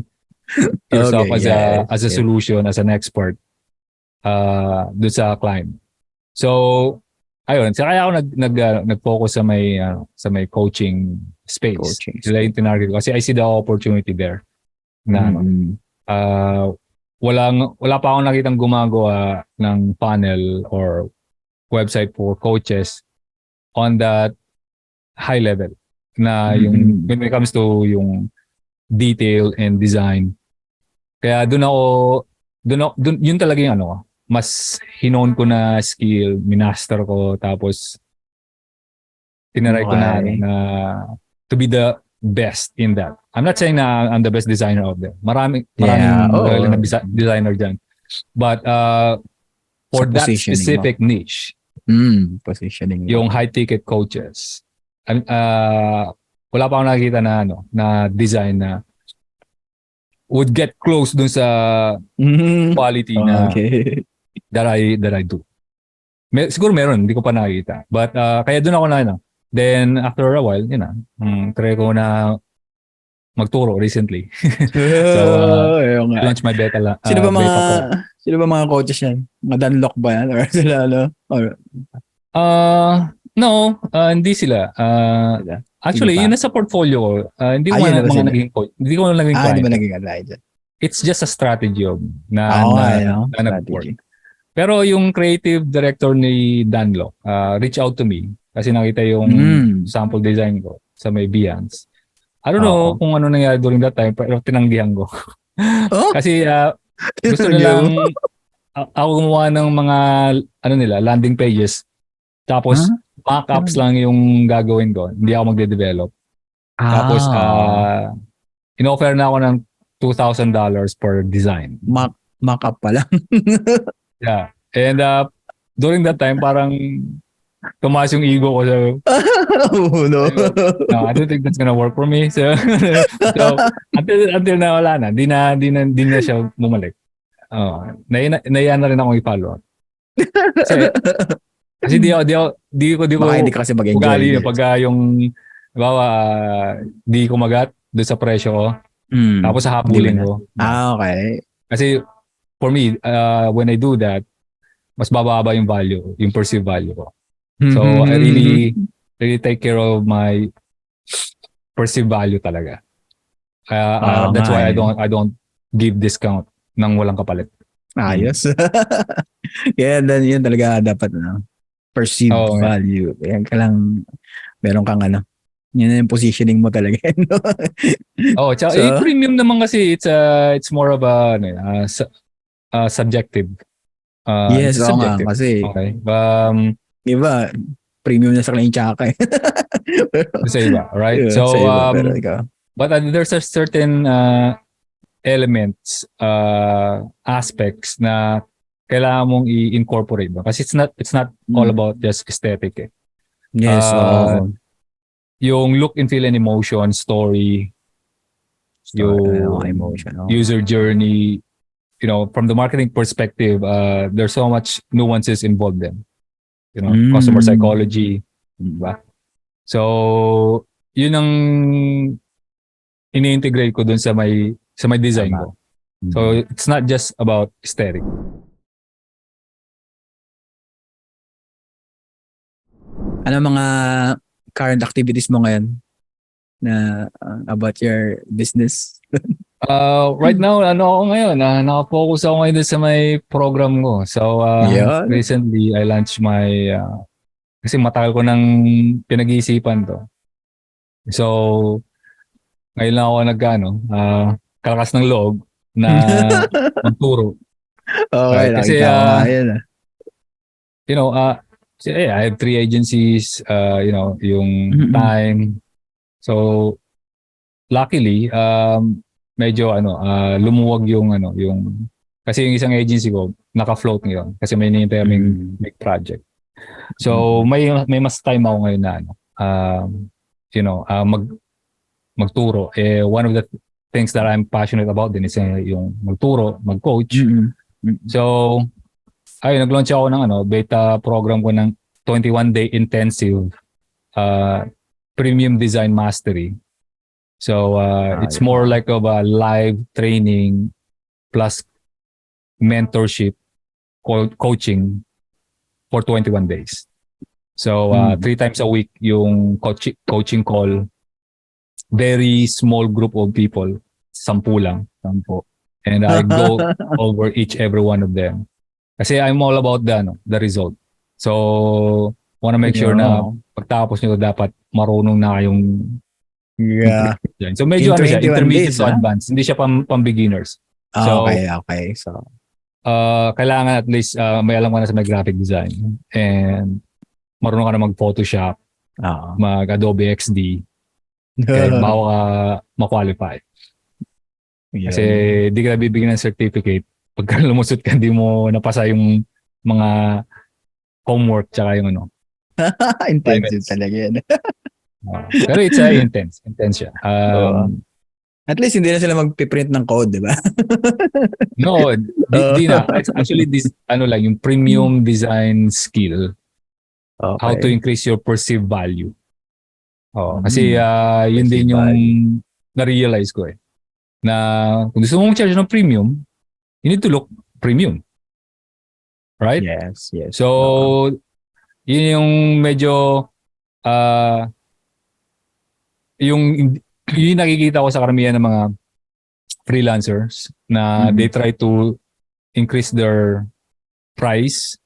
yourself Okay, yes. as a solution, as an expert doon sa client. So, ayun, kaya ako nag-focus sa may coaching space. Coaching Sila yung tinarget ko kasi I see the opportunity there na wala pa akong nakitang gumagawa ng funnel or website for coaches on that high level na yung when it comes to yung detail and design. Kaya doon yun talaga yung mas hinone ko na skill, minaster ko, tapos tinaray ko na to be the best in that. I'm not saying na I'm the best designer out there. Maraming magaling na designer dyan. But for Sa that positioning specific niche, positioning yung high ticket coaches, wala pa akong nakikita na design na would get close dun sa quality na that I do. Siguro meron, hindi ko pa nakikita. But kaya doon ako then after a while, try ko na magturo recently. So launch my beta program. Sino ba mga coaches yan? Mga Dunlock ba yan? Or sila Or no, hindi sila. Actually, yun nasa portfolio ko. Hindi ko mga naging coach. Hindi ko naging client. Hindi ba naging advisor? It's just a strategy na nag-work. Strategy. Pero yung creative director ni Dunlock reach out to me kasi nakita yung sample design ko. sa may Behance. I don't Oo. know kung ano nangyari during that time, pero tinanggihan ko. Oh? Kasi gusto Tinanggihan nilang ako gumawa ng mga ano nila, landing pages. Tapos Huh? mock-ups lang yung gagawin ko. Hindi ako magde-develop. Tapos Oo. in-offer na ako ng $2,000 per design. Mock-up pa lang. Yeah. And during that time, parang tumaas yung ego ko. So, Oh, no. no, I don't think that's gonna work for me. So, so until na wala na, di na siya bumalik. Naiya na rin akong i-follow. Kasi di ko Baka hindi ka kasi mag-enjoy. ugali yung pagka yung bawa di kumagat doon sa presyo ko. Tapos sa habulin Hindi mo ko. na. Okay. Kasi for me, when I do that, mas bababa yung value, yung perceived value ko. So I really take care of my perceived value talaga. That's why I don't give discount nang walang kapalit. Ayos. Kaya yun talaga dapat perceived value. Kaya ka lang meron kang yun yung positioning mo talaga. No? Tsaka premium naman kasi it's more of a subjective. Yes, it's subjective. Kasi Okay. iba, premium na sa kanilang tsaka. Sa iba, right? Yeah, So, sa iba, pero ikaw. but there's a certain elements, aspects na kailangan mong i-incorporate ba? Kasi it's not all about just aesthetic eh. Yes, Yung look and feel and emotion, story, yung emotion, user journey, from the marketing perspective, there's so much nuances involved in. Customer psychology, diba? So, yun ang ini-integrate ko dun sa may design ko. So, it's not just about aesthetic. Ano mga current activities mo ngayon na about your business? Right now, ako ngayon, naka-focus ako ngayon sa may program ko. So, recently, I launched my, kasi matagal ko nang pinag-iisipan to. So, ngayon lang ako kalakas ng loob na magturo. Okay, right? Kasi, nakita ko nga yun. I have 3 agencies, yung time. So, luckily, medyo lumuwag yung kasi yung isang agency ko naka-float ngayon kasi may hinihintay kaming big project. So may mas time ako ngayon na magturo. One of the things that I'm passionate about din is yung magturo, mag-coach. So nag-launch ako ng beta program ko ng 21-day intensive premium design mastery. So it's more like of a live training plus mentorship coaching for 21 days. So 3 times a week yung coaching call. Very small group of people, 10 lang. And I go over every one of them. Kasi I'm all about the result. So wanna make sure na pagtapos nyo dapat marunong na kayong So medyo siya, intermediate to advanced. Hindi siya pang beginners. So, okay. So kailangan at least may alam ka na sa may graphic design and marunong ka na mag-Photoshop, mag-Adobe XD. Kaya bago ka ma-qualify. Kasi di ka bibigyan ng certificate pagka lumusot ka, di mo napasa yung mga homework tsaka yung intensive talaga yan. Pero it's intense siya. At least hindi na sila magpiprint ng code, di ba? No, di na. Actually, this lang yung premium design skill. Okay. How to increase your perceived value. Kasi yun din yung na-realize ko na kung gusto mong charge ng premium, you need to look premium. Right? Yes. So, yun yung medyo yung nakikita ko sa karamihan ng mga freelancers na they try to increase their price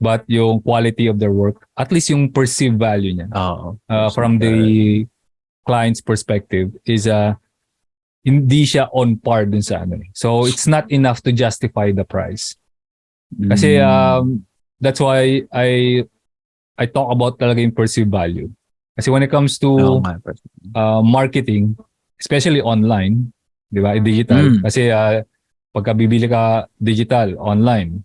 but yung quality of their work, at least yung perceived value niya from the client's perspective is hindi siya on par dun sa ano. So it's not enough to justify the price. Kasi that's why I talk about talaga yung perceived value. Kasi when it comes to marketing, especially online, di ba, digital, kasi pagka bibili ka digital, online,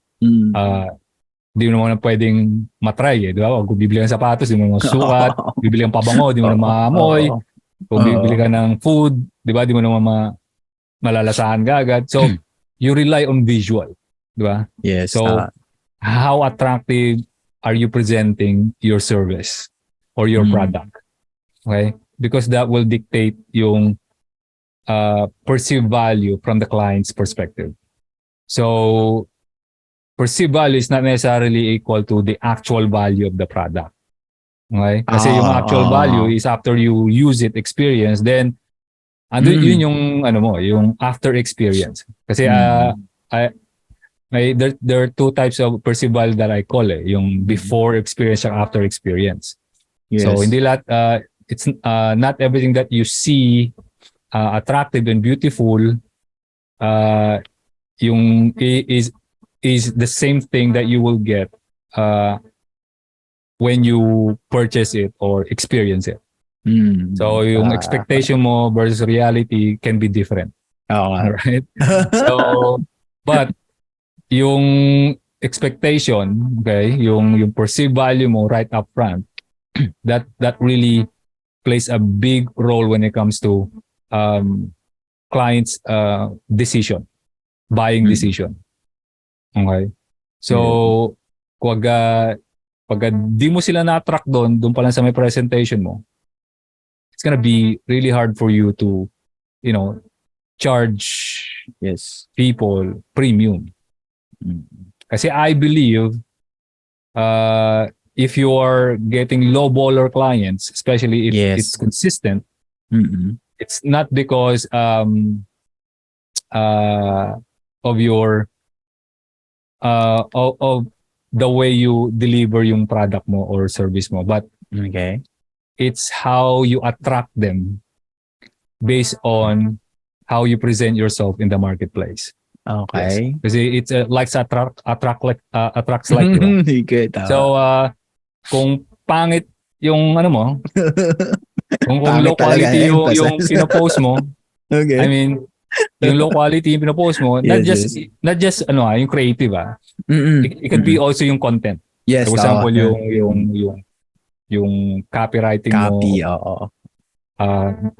di mo naman pwedeng matry di ba? Kung bibili ka ng sapatos, di mo naman sukat, bibili ka ng pabango, di mo naman maamoy, kung bibili ka ng food, di ba, di mo naman malalasahan ka agad. So, you rely on visual, di ba? Yes. So, how attractive are you presenting your service or your product? Okay? Because that will dictate yung perceived value from the client's perspective. So, perceived value is not necessarily equal to the actual value of the product. Okay? Kasi yung actual value is after you use it, experience, then yun yung ano mo, yung after experience. Kasi there are two types of perceived value that I call yung before experience and after experience. Yes. So hindi lahat it's not everything that you see attractive and beautiful yung is the same thing that you will get when you purchase it or experience it. So yung expectation mo versus reality can be different. Right? So but yung expectation, okay, yung perceived value mo right up front, that really plays a big role when it comes to clients decision, buying decision. Okay? So pag di mo sila na-attract doon pa lang sa may presentation mo, it's gonna be really hard for you to, charge people premium. Kasi I believe if you are getting low baller clients, especially if it's consistent, it's not because of your of the way you deliver yung product mo or service mo, but it's how you attract them based on how you present yourself in the marketplace. Okay. Kasi it's likes attracts like. So kung pangit yung ano mo, kung low quality yung pinopost mo, I mean, yung low quality yung pinopost mo, not just yung creative it could be also yung content. For example, yung copywriting mo,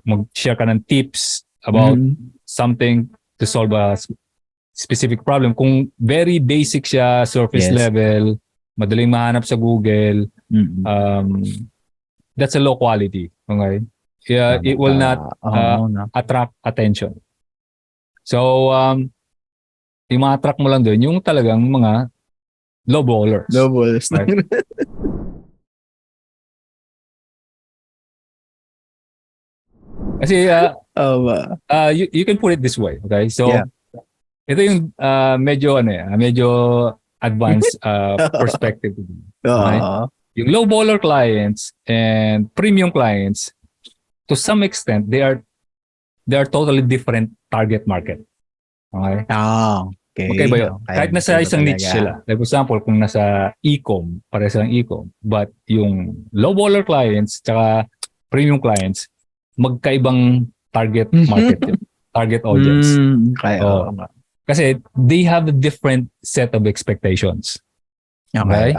mag-share ka ng tips about something to solve a specific problem. Kung very basic siya, surface level, madaling mahanap sa Google, that's a low quality. Okay? It will not attract attention. So, yung ma-attract mo lang doon, yung talagang mga low ballers. Low ballers. Right? Kasi, you can put it this way. Okay? So, ito yung medyo advanced perspective. Okay? Yung low baller clients and premium clients, to some extent, they are totally different target market. Okay? Okay ba yun? Kahit nasa isang niche sila. Like for example, kung nasa e-com, pares lang e-com, but yung low baller clients tsaka premium clients, magkaibang target market yun. Target audience. Kasi they have a different set of expectations. Okay?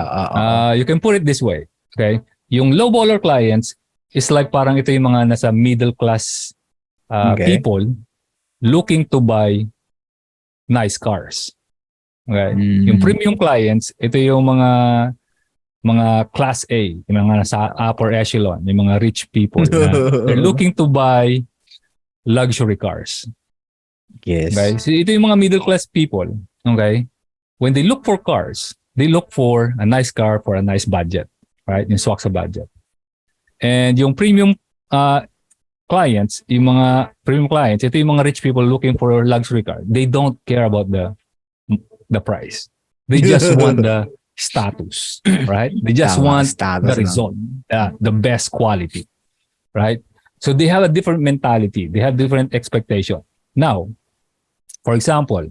You can put it this way. Okay? Yung low baller clients is like parang ito yung mga nasa middle class people looking to buy nice cars. Okay? Yung premium clients, ito yung mga class A, yung mga nasa upper echelon, yung mga rich people. They're looking to buy luxury cars. Yes. Okay? So ito yung mga middle class people. Okay? When they look for cars, they look for a nice car for a nice budget. Right? Yung swak sa budget. And yung premium clients, yung mga premium clients, ito yung mga rich people looking for a luxury car. They don't care about the price. They just want the status. Right? They just want the result. The best quality. Right? So they have a different mentality. They have different expectation. Now, for example,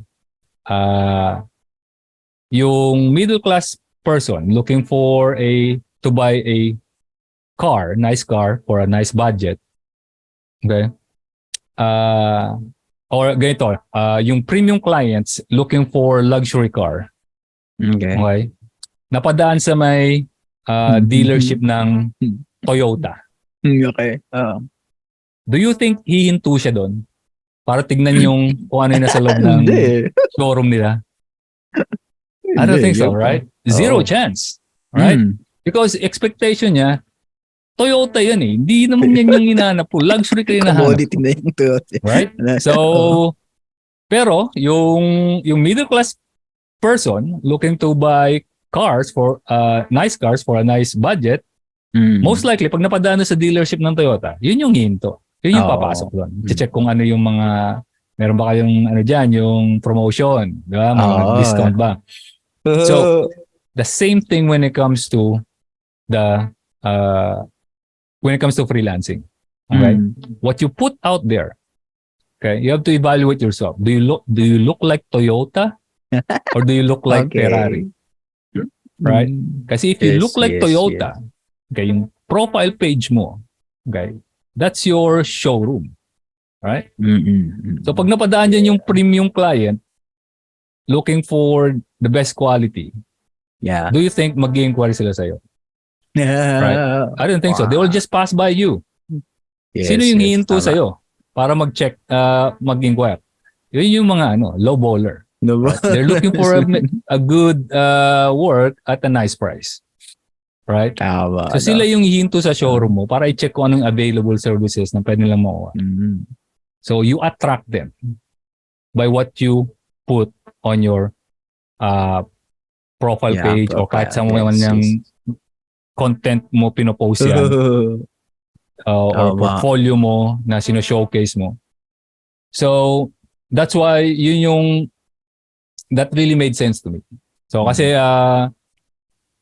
yung middle class person looking for to buy a nice car for a nice budget. Okay? Or ganito, yung premium clients looking for luxury car. Okay. Okay? Napadaan sa may dealership ng Toyota. Okay. Do you think hihinto siya doon para tignan yung kung ano yung nasa loob ng Hindi. showroom nila? I don't think so, right? Zero chance. Right? Because expectation niya, Toyota yan eh. Hindi naman yan yung hinahanap po. Luxury ka yung hinahanap. Commodity na yung Toyota. Right? So, pero yung middle class person looking to buy cars for nice cars for a nice budget, most likely pag napadaan na sa dealership ng Toyota, yun yung hinto. Yun yung papasok doon. Check kung ano yung mga meron ba kayong ano diyan, yung promotion, di ba? Mga discount ba? So, the same thing when it comes to freelancing. Okay? What you put out there, okay? You have to evaluate yourself. Do you look like Toyota or do you look like Ferrari? Right? Kasi if you look like Toyota, okay, yung profile page mo, okay, that's your showroom. Right? So pag napadaan dyan yung premium client looking for the best quality, do you think mag-inquiry sila sa'yo? Right? I don't think so. They will just pass by you. Sino yung hihinto sa'yo para mag-check, mag-inquire? Yun yung mga low baller. Right? They're looking for a good work at a nice price. Right? So sila yung hihinto sa showroom mo para i-check kung anong available services na pwede nilang makuha. So you attract them by what you put on your profile page or kahit sa mga yung content mo pinopost yan or portfolio mo na sino-showcase mo. So that's why that really made sense to me. So kasi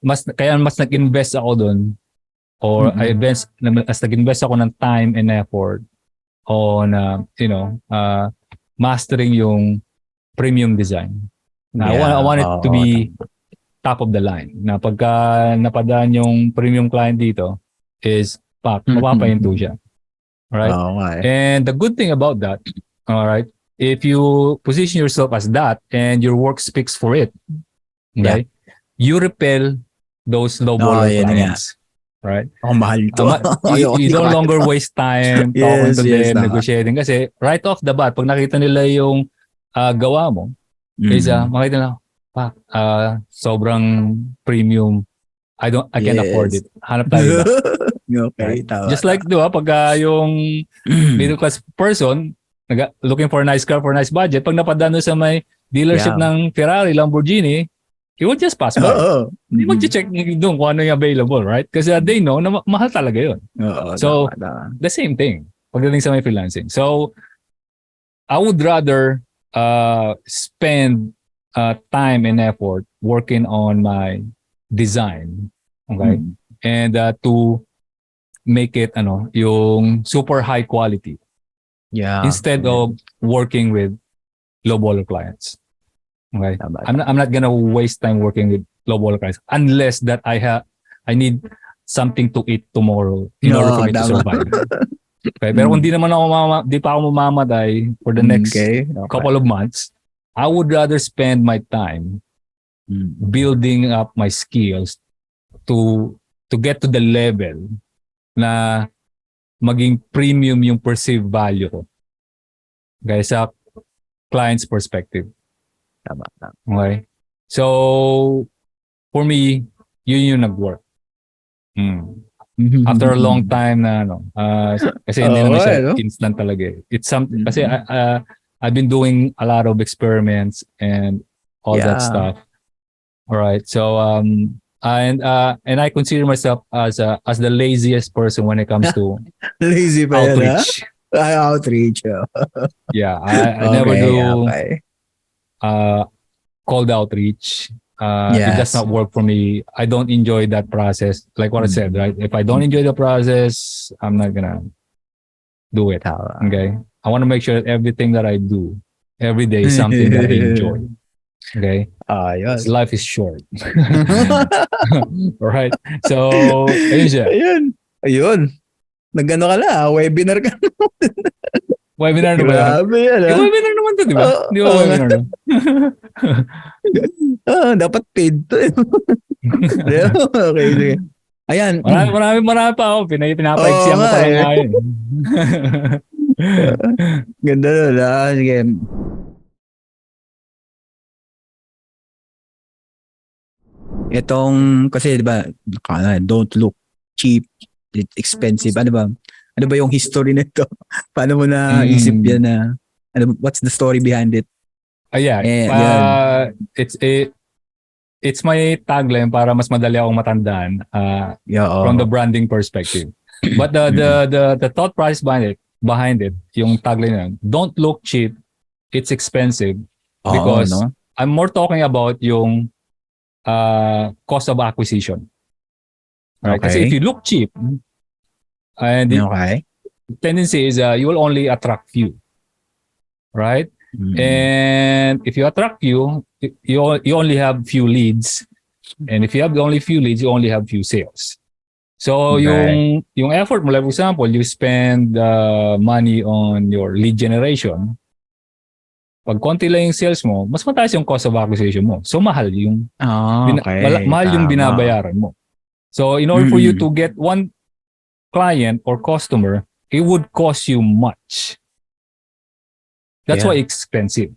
mas nag-invest ako doon or mas nag-invest ako ng time and effort on mastering yung premium design. I want it to be top of the line. Na pagka napadaan yung premium client dito is mapapahinto siya. Alright? And the good thing about that, alright, if you position yourself as that and your work speaks for it, okay, you repel those low baller clients. Right? Mahal to. You no longer waste time talking to them, negotiating. Kasi right off the bat, pag nakita nila yung gawa mo, is makita nila, sobrang premium. I can't afford it. Hanap tayo ba? Okay, right? Just like, di ba, pag yung middle class person, looking for a nice car for a nice budget, pag napadaan sa may dealership ng Ferrari, Lamborghini, you would just pass by. Hindi mag-check doon kung ano yung available, right? Kasi they know na mahal talaga yun. So, the same thing pagdating sa may freelancing. So, I would rather spend time and effort working on my design, okay? And to make it yung super high quality. Instead of working with low baller clients. Okay. I'm not gonna waste time working with low baller clients unless that I need something to eat tomorrow in order for me to survive. Okay. Pero kung di pa ako mamamatay for the next couple of months, I would rather spend my time building up my skills to get to the level na maging premium yung perceived value ko. Okay, sa client's perspective. Okay. So, for me, yun yung nag-work. After a long time na kasi hindi naman siya instant talaga. It's something kasi I've been doing a lot of experiments and all that stuff. All right. So and I consider myself as the laziest person when it comes to lazy pa outreach. Outreach. Yeah, I never do cold outreach. It does not work for me. I don't enjoy that process. Like what I said, right? If I don't enjoy the process, I'm not gonna do it. Tama. Okay? I want to make sure that everything that I do every day is something that I enjoy. Okay? Ayos. Life is short. Alright? So, ayun siya. Ayun. Nag-ano ka na, webinar ka. Webinar na ba yan? Grabe yan, Yung webinar naman to, di ba? Di ba webinar no? Dapat paid to. Okay, sige. Ayan. Marami pa ako. Pinapaigsihan ko pa lang nga yun. Ganda nun. Sige. Itong, kasi diba, don't look cheap, it's expensive. Ano ba yung history nito? Paano mo na isip yan na, what's the story behind it? It's my tagline para mas madali akong matandaan from the branding perspective. But the thought process behind it, yung tagline na, don't look cheap, it's expensive. Because I'm more talking about yung cost of acquisition. Right? Okay. Kasi if you look cheap, and the tendency is you will only attract few. Right? And if you attract few, you only have few leads. And if you have only few leads, you only have few sales. So yung effort mo, like for example, you spend money on your lead generation. Pag konti lang yung sales mo, mas mataas yung cost of acquisition mo. So mahal yung mahal yung binabayaran mo. So in order for you to get one client or customer, it would cost you much. That's why it's expensive.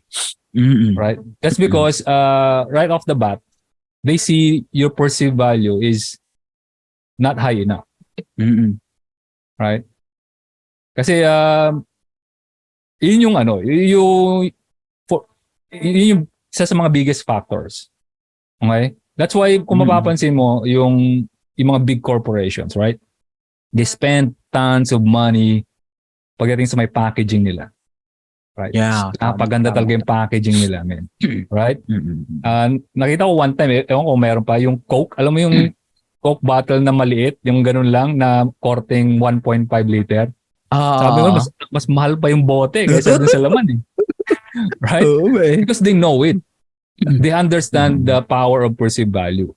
Right? That's because right off the bat, they see your perceived value is not high enough. Right? Kasi yun yung yun yung isa sa mga biggest factors. Okay? That's why kung mapapansin mo yung mga big corporations, right? They spend tons of money pagdating sa may packaging nila. Right? Yeah. Napaganda talaga yung packaging nila, man. Right? Nakita ko one time, ewan ko meron pa, yung Coke, alam mo yung Coke bottle na maliit, yung ganun lang na korteng 1.5 liter. Sabi ko, mas mahal pa yung bote kaysa dun sa laman eh. Right? Because they know it. They understand the power of perceived value.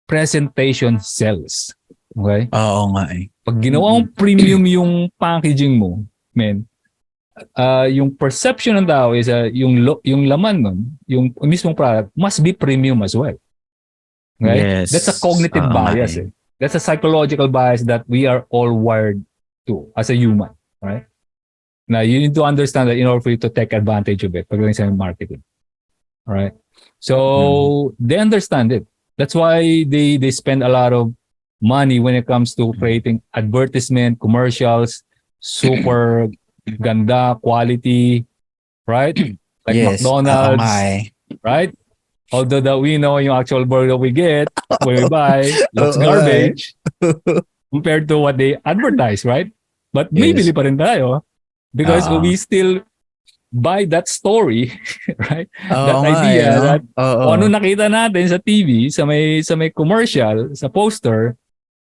Presentation sells. Okay? Oo nga eh. Pag ginawa mong premium yung packaging mo, men, yung perception ng tao is yung laman nun, yung mismong product must be premium as well. Okay? Yes. That's a cognitive bias. Eh. That's a psychological bias that we are all wired to as a human. Right? Now, you need to understand that in order for you to take advantage of it pagdating sa marketing. Alright? So, they understand it. That's why they spend a lot of money when it comes to creating advertisement, commercials, super ganda, quality, right? Like McDonald's, right? Although that we know yung actual burger we get, when we buy, looks garbage compared to what they advertise, right? But may bili pa rin tayo. Because we still buy that story, right? That idea that ano nakita natin sa TV, sa may commercial, sa poster,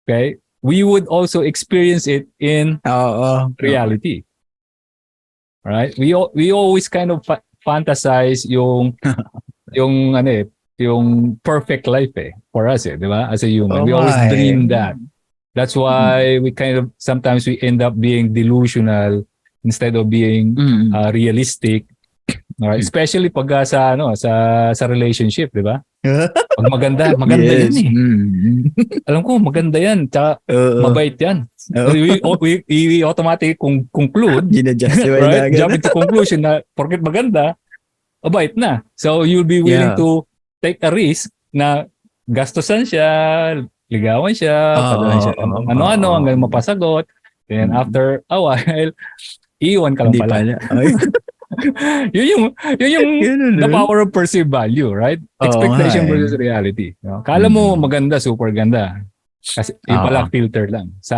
okay? We would also experience it in reality. Right? We always kind of fantasize yung yung perfect life for us di ba? As a human, we always dream that. That's why we kind of sometimes we end up being delusional instead of being realistic. Alright, especially pag sa relationship, 'di ba? Pag maganda yan eh. Alam ko maganda yan, tsaka mabait yan. We automatically conclude, right? Jump into conclusion na porket maganda, mabait na. So you'll be willing to take a risk na gastusan siya, ligawan siya, padalan siya ano-ano hanggang mapasagot. Then after a while, iwan ka lang pala. yun yung the power of perceived value, right? Expectation versus reality. Kala mo maganda, super ganda. Kasi yung pala filter lang. Sa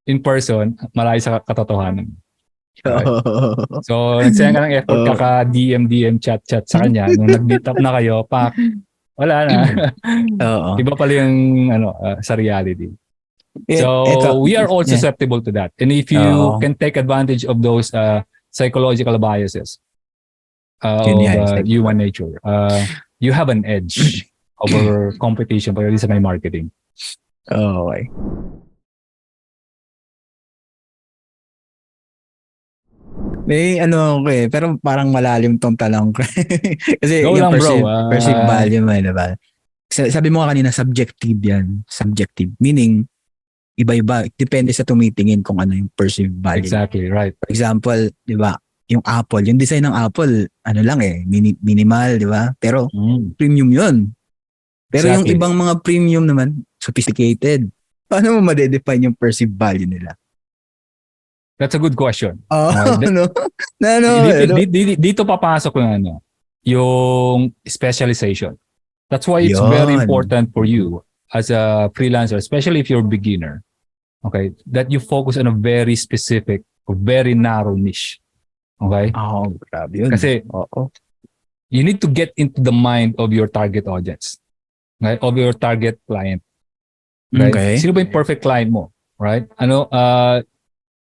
in person, malayo sa katotohanan. Right? So, nagsayang ka ng effort kaka-DM chat sa kanya. Nung nag-meet up na kayo, wala na. Iba pala yung sa reality. Ito, So we are all yeah. susceptible to that. And if you Oo. can take advantage of those psychological biases Yun of nga, it's like, human nature, you have an edge over competition pagdating sa may marketing. okay. May ano ako pero parang malalim tong tanong ko. Kasi Go yung lang bro. perceived value mo, diba? Sabi mo nga kanina, subjective yan. Subjective. Meaning, iba-iba. Depende sa tumitingin kung ano yung perceived value. Exactly, right. For example, di ba, yung Apple, yung design ng Apple, ano lang minimal, di ba? Pero, premium yun. Pero yung Exactly. ibang mga premium naman, sophisticated. Paano mo ma-define yung perceived value nila? That's a good question. Oh, Okay. no? Dito papasok yung specialization. That's why it's Yun. very important for you as a freelancer, especially if you're a beginner, okay, that you focus on a very specific, very narrow niche. Okay? Oh, grabe yun. Kasi you need to get into the mind of your target audience, right? Of your target client. Right? Okay. Sino ba yung perfect client mo? Right?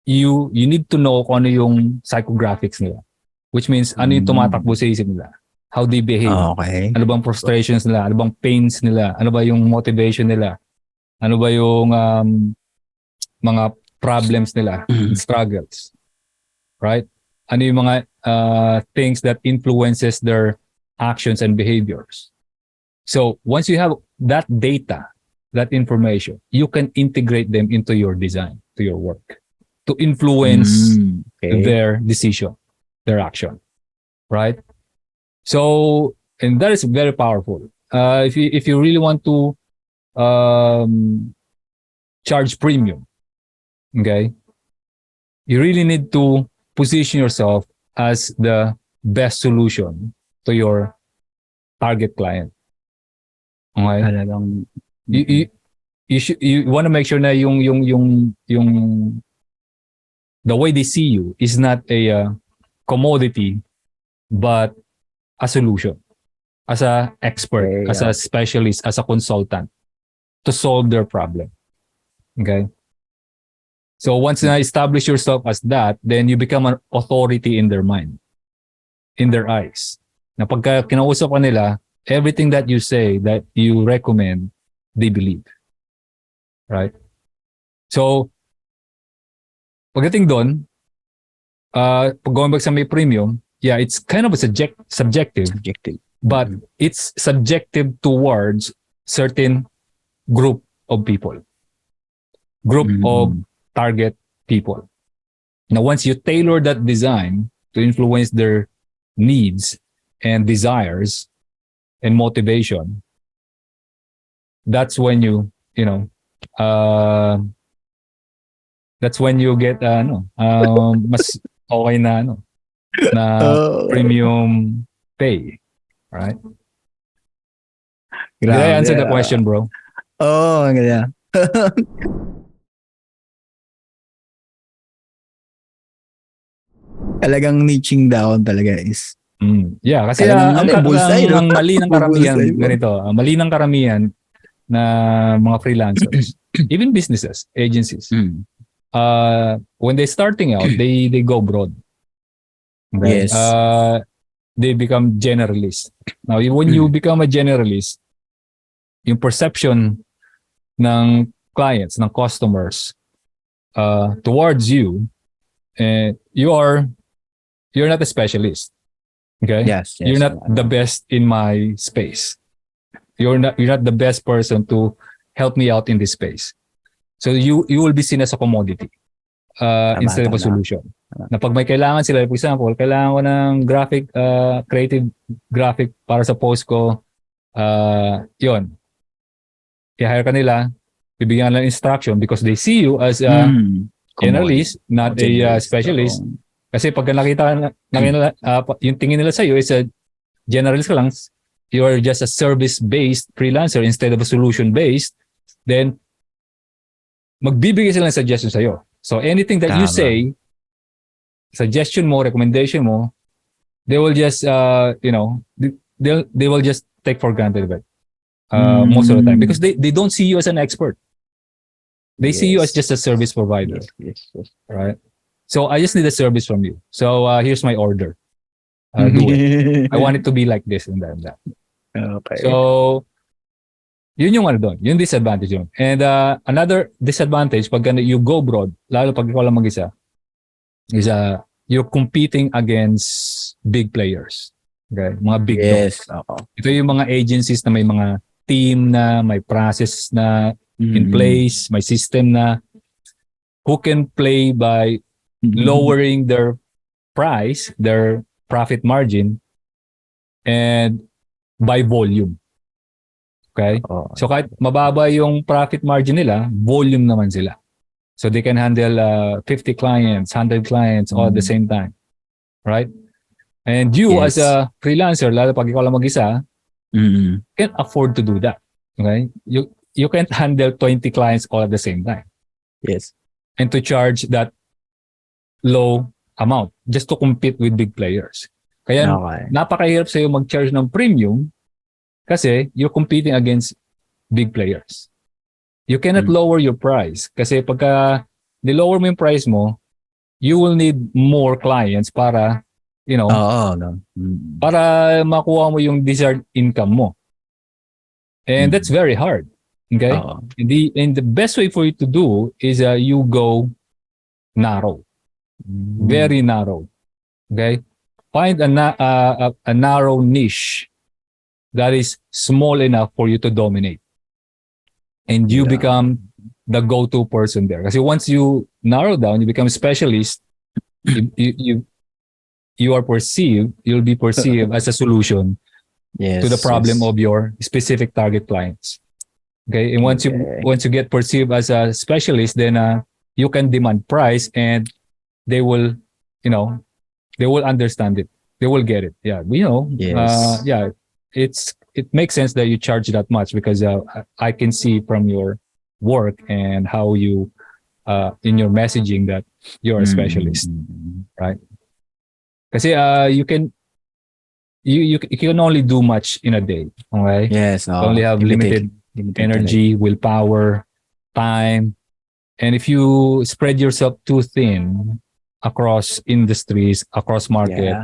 You need to know kung ano yung psychographics nila. Which means ano yung tumatakbo sa isip nila. How they behave. Okay. Ano bang frustrations nila? Ano bang pains nila? Ano ba yung motivation nila? Ano ba yung mga problems nila? Struggles. Right? Ano yung mga things that influences their actions and behaviors. So, once you have that data, that information, you can integrate them into your design, to your work, to influence their decision, their action. Right? So, and that is very powerful. If you really want to charge premium, okay, you really need to position yourself as the best solution to your target client. Okay? Talagang You want to make sure na yung the way they see you is not a commodity, but a solution, as a expert, as a specialist, as a consultant to solve their problem. Okay? So once you establish yourself as that, then you become an authority in their mind, in their eyes. Na pagka kinausap ka nila, everything that you say, that you recommend, they believe. Right? So, pagdating doon, pag going back sa may premium, yeah, it's kind of a subjective, but it's subjective towards certain group of people, of target people. Now, once you tailor that design to influence their needs and desires and motivation, that's when that's when you get mas okay na premium pay, right? Did I answer the question, bro? Oh, yeah. Talagang niching down talaga is yeah, kasi ang mali ng karamihan ganito, mali ng karamihan na mga freelancers, even businesses, agencies, when they're starting out, they go broad. Okay? Yes. They become generalists. Now, when you become a generalist, yung perception ng clients, ng customers towards you, you're not a specialist. Okay? Yes. You're not the best in my space. You're not the best person to help me out in this space. So you will be seen as a commodity instead of a solution. Na pag may kailangan sila, for example, kailangan ko ng creative graphic para sa post ko, yun. I-hire ka nila, bibigyan ka ng instruction because they see you as a generalist, not a specialist. Kasi pag nakita yung tingin nila sa iyo is a generalist ka lang, you're just a service-based freelancer instead of a solution-based, then magbibigay sila ng suggestion sa iyo. So anything that you say, suggestion mo, recommendation mo, they will just they will just take for granted of it most of the time because they don't see you as an expert. They see you as Yes. just a service provider, Yes. right? So I just need a service from you. So here's my order. Do it. I want it to be like this and that and that. Okay. So yun yung ano doon, yung disadvantage yun. And another disadvantage pag you go broad, lalo pag ikaw lang mag-isa, is you're competing against big players. Okay? Mga big dogs. Yes. Oo. Ito yung mga agencies na may mga team na, may process na in Mm. place, may system na who can play by lowering their price, their profit margin, and by volume. Okay? Oo. So kahit mababa yung profit margin nila, volume naman sila. So they can handle 50 clients, 100 clients all at the same time. Right? And you as Yes. a freelancer, lalo pag ikaw lang mag-isa, Mm. can't afford to do that. Okay? You can't handle 20 clients all at the same time. Yes. And to charge that low amount just to compete with big players. Kaya Okay. napakahirap sa'yo mag-charge ng premium kasi you're competing against big players. You cannot lower your price kasi pagka nilower mo yung price mo, you will need more clients para, Oo. No? Mm. para makuha mo yung desired income mo. And that's very hard. Okay? Oo. And the best way for you to do is you go narrow. Very narrow. Okay? Find a narrow niche that is small enough for you to dominate. And you become the go-to person there. Kasi once you narrow down, you become a specialist, you'll be perceived as a solution Yes. to the problem of your specific target clients. Okay? And once you get perceived as a specialist, then you can demand price and they will understand it. They will get it. Yeah. Yes. It makes sense that you charge that much because I can see from your work and how you in your messaging that you're a specialist, right? Kasi you can only do much in a day, okay? Yes. You only have limited energy, willpower, time, and if you spread yourself too thin across industries, across market,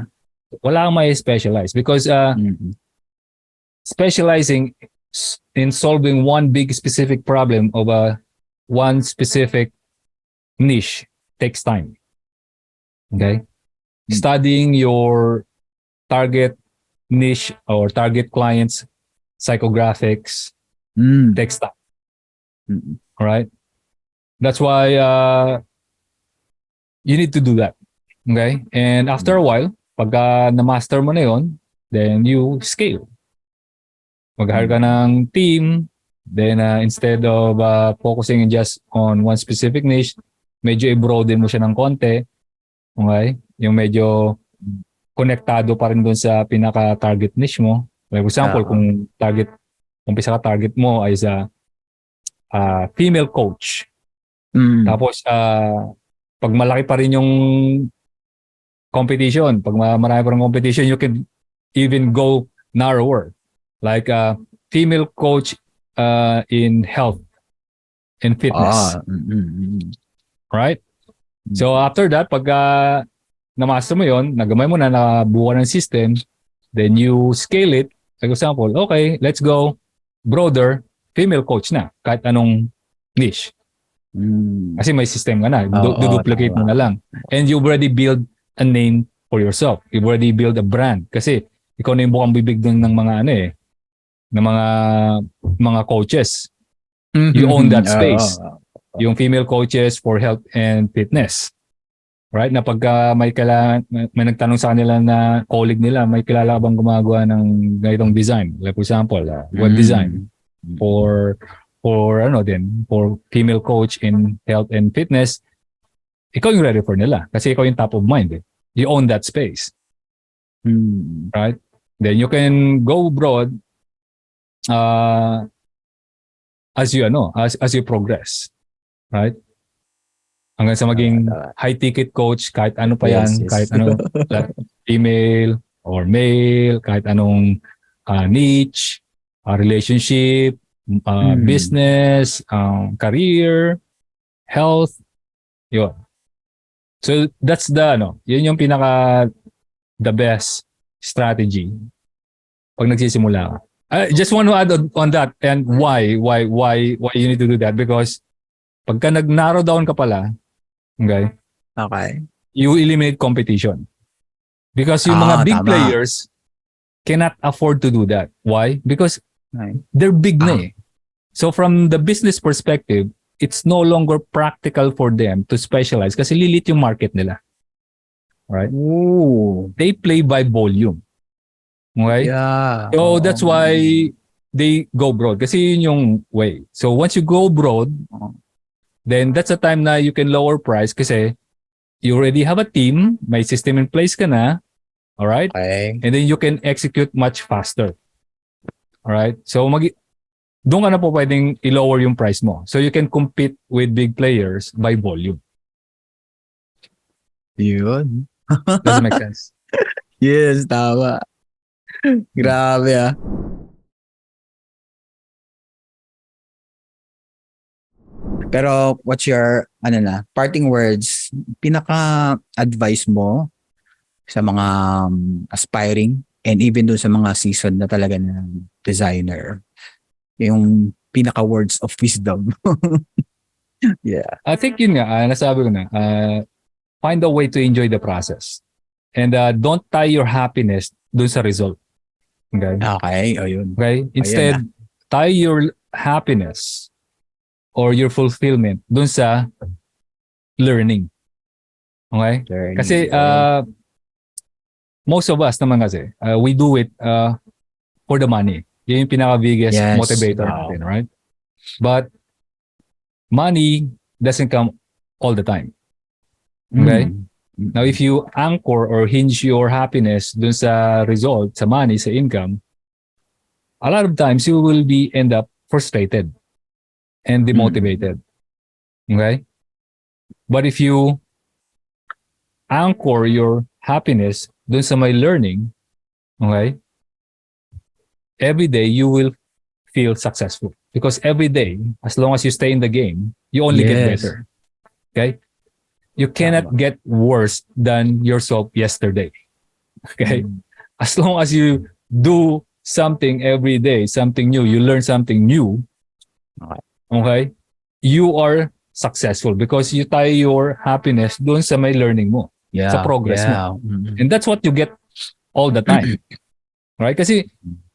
wala kang may specialize because specializing in solving one big specific problem of one specific niche takes time. Okay? Studying your target niche or target clients psychographics takes time. All right? That's why you need to do that. Okay? And after a while, pagka na-master mo na yun, then you scale. Mag-hire ka ng team, then instead of focusing just on one specific niche, medyo i-broaden mo siya ng konti. Okay? Yung medyo konektado pa rin dun sa pinaka-target niche mo. Like for example, kung umpisa ka target mo ay sa female coach. Tapos, pag malaki pa rin yung competition, pag marami pa rin competition, you can even go narrower. Like female coach in health and fitness. Right? So after that, pag na-master mo yun, nagamay mo na, nabuo ng system, then you scale it. Like example, okay, let's go broader, female coach na, kahit anong niche. Kasi may system ka na, duplicate mo na lang. And you already build a name for yourself. You already build a brand. Kasi ikaw na yung bukang bibig dun ng mga ng mga coaches. You own that space. Yung female coaches for health and fitness. Right? Na pagka may nagtanong sa kanila na colleague nila, may kilala bang gumagawa ng ganitong design? Like for example, web design for female coach in health and fitness. Ikaw yung ready for nila kasi ikaw yung top of mind. You own that space. Right? Then you can go broad as you progress, right? Hanggang sa maging high ticket coach, kahit ano pa yan, kahit ano, female or male, kahit anong niche, relationship, business, career, health, yun. So that's yun yung the best strategy pag nagsisimula ka. I just want to add on that and why you need to do that, because pagka nag-narrow down ka pala, okay, you eliminate competition. Because yung mga big players cannot afford to do that. Why? Because they're big na eh. So from the business perspective, it's no longer practical for them to specialize kasi lilit yung market nila. Right? Ooh. They play by volume. Okay? Yeah. So that's why they go broad. Kasi yun yung way. So once you go broad, then that's the time na you can lower price kasi you already have a team, may system in place ka na, all right? Okay. And then you can execute much faster. All right? So doon ka na po pwedeng i-lower yung price mo. So you can compete with big players by volume. Yun. Does it make sense? Yes, tama. Grabe ah. Pero what's your parting words, pinaka-advice mo sa mga aspiring and even doon sa mga seasoned na talaga na designer? Yung pinaka-words of wisdom. Yeah. I think yun nga, nasabi ko na, find a way to enjoy the process. And don't tie your happiness doon sa result. Okay? Okay, ayun. Okay? Instead, tie your happiness or your fulfillment dun sa learning. Okay? Learning. Kasi most of us naman kasi, we do it for the money. Yun yung pinaka-biggest motivator natin, right? But money doesn't come all the time. Okay? Now, if you anchor or hinge your happiness dun sa result, sa money, sa income, a lot of times you will end up frustrated and demotivated. Okay? But if you anchor your happiness dun sa may learning, okay, every day you will feel successful. Because every day, as long as you stay in the game, you only get better. Okay? You cannot get worse than yourself yesterday. Okay? As long as you do something every day, something new, you learn something new, okay? You are successful because you tie your happiness doon sa may learning mo, sa progress mo. And that's what you get all the time. Right? Kasi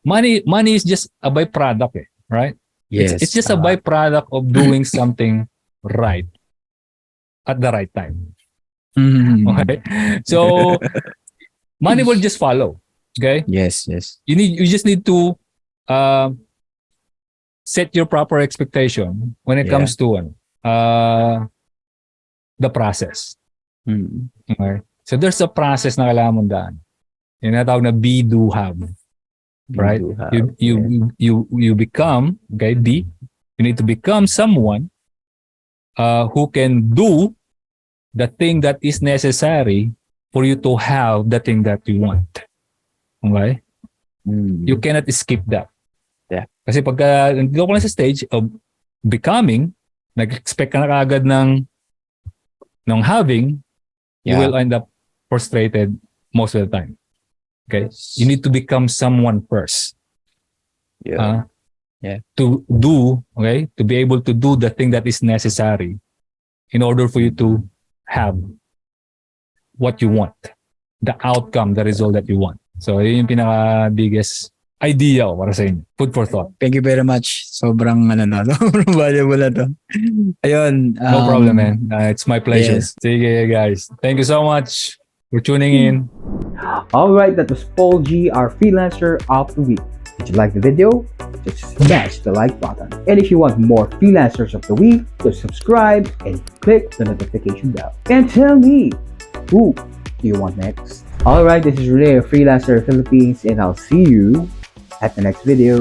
money is just a byproduct, right? Yes. It's just a byproduct of doing something right at the right time. Okay? So money will just follow. Okay? Yes. You just need to set your proper expectation when it comes to the process. Okay? So there's a process na kailangan mong daan. Yung natawag na be, do, have. Right? You become, okay, you need to become someone who can do the thing that is necessary for you to have the thing that you want. Okay? You cannot skip that. Yeah. Kasi pagka nandito ko na sa stage of becoming, nag-expect ka na kaagad ng having, you will end up frustrated most of the time. Okay? You need to become someone first. To do, okay? To be able to do the thing that is necessary in order for you to have what you want. The outcome, the result that you want. So, yun yung pinaka-biggest idea para sa inyo. Food for thought. Thank you very much. Sobrang sobrang valuable na to. Ayun. No problem, man. It's my pleasure. Yes. Sige, guys. Thank you so much for tuning in. Alright, that was Paul G, our freelancer of the week. Did you like the video? Just smash the like button. And if you want more freelancers of the week, just subscribe and click the notification bell. And tell me, who do you want next? Alright, this is Renee of Freelancer Philippines, and I'll see you at the next video.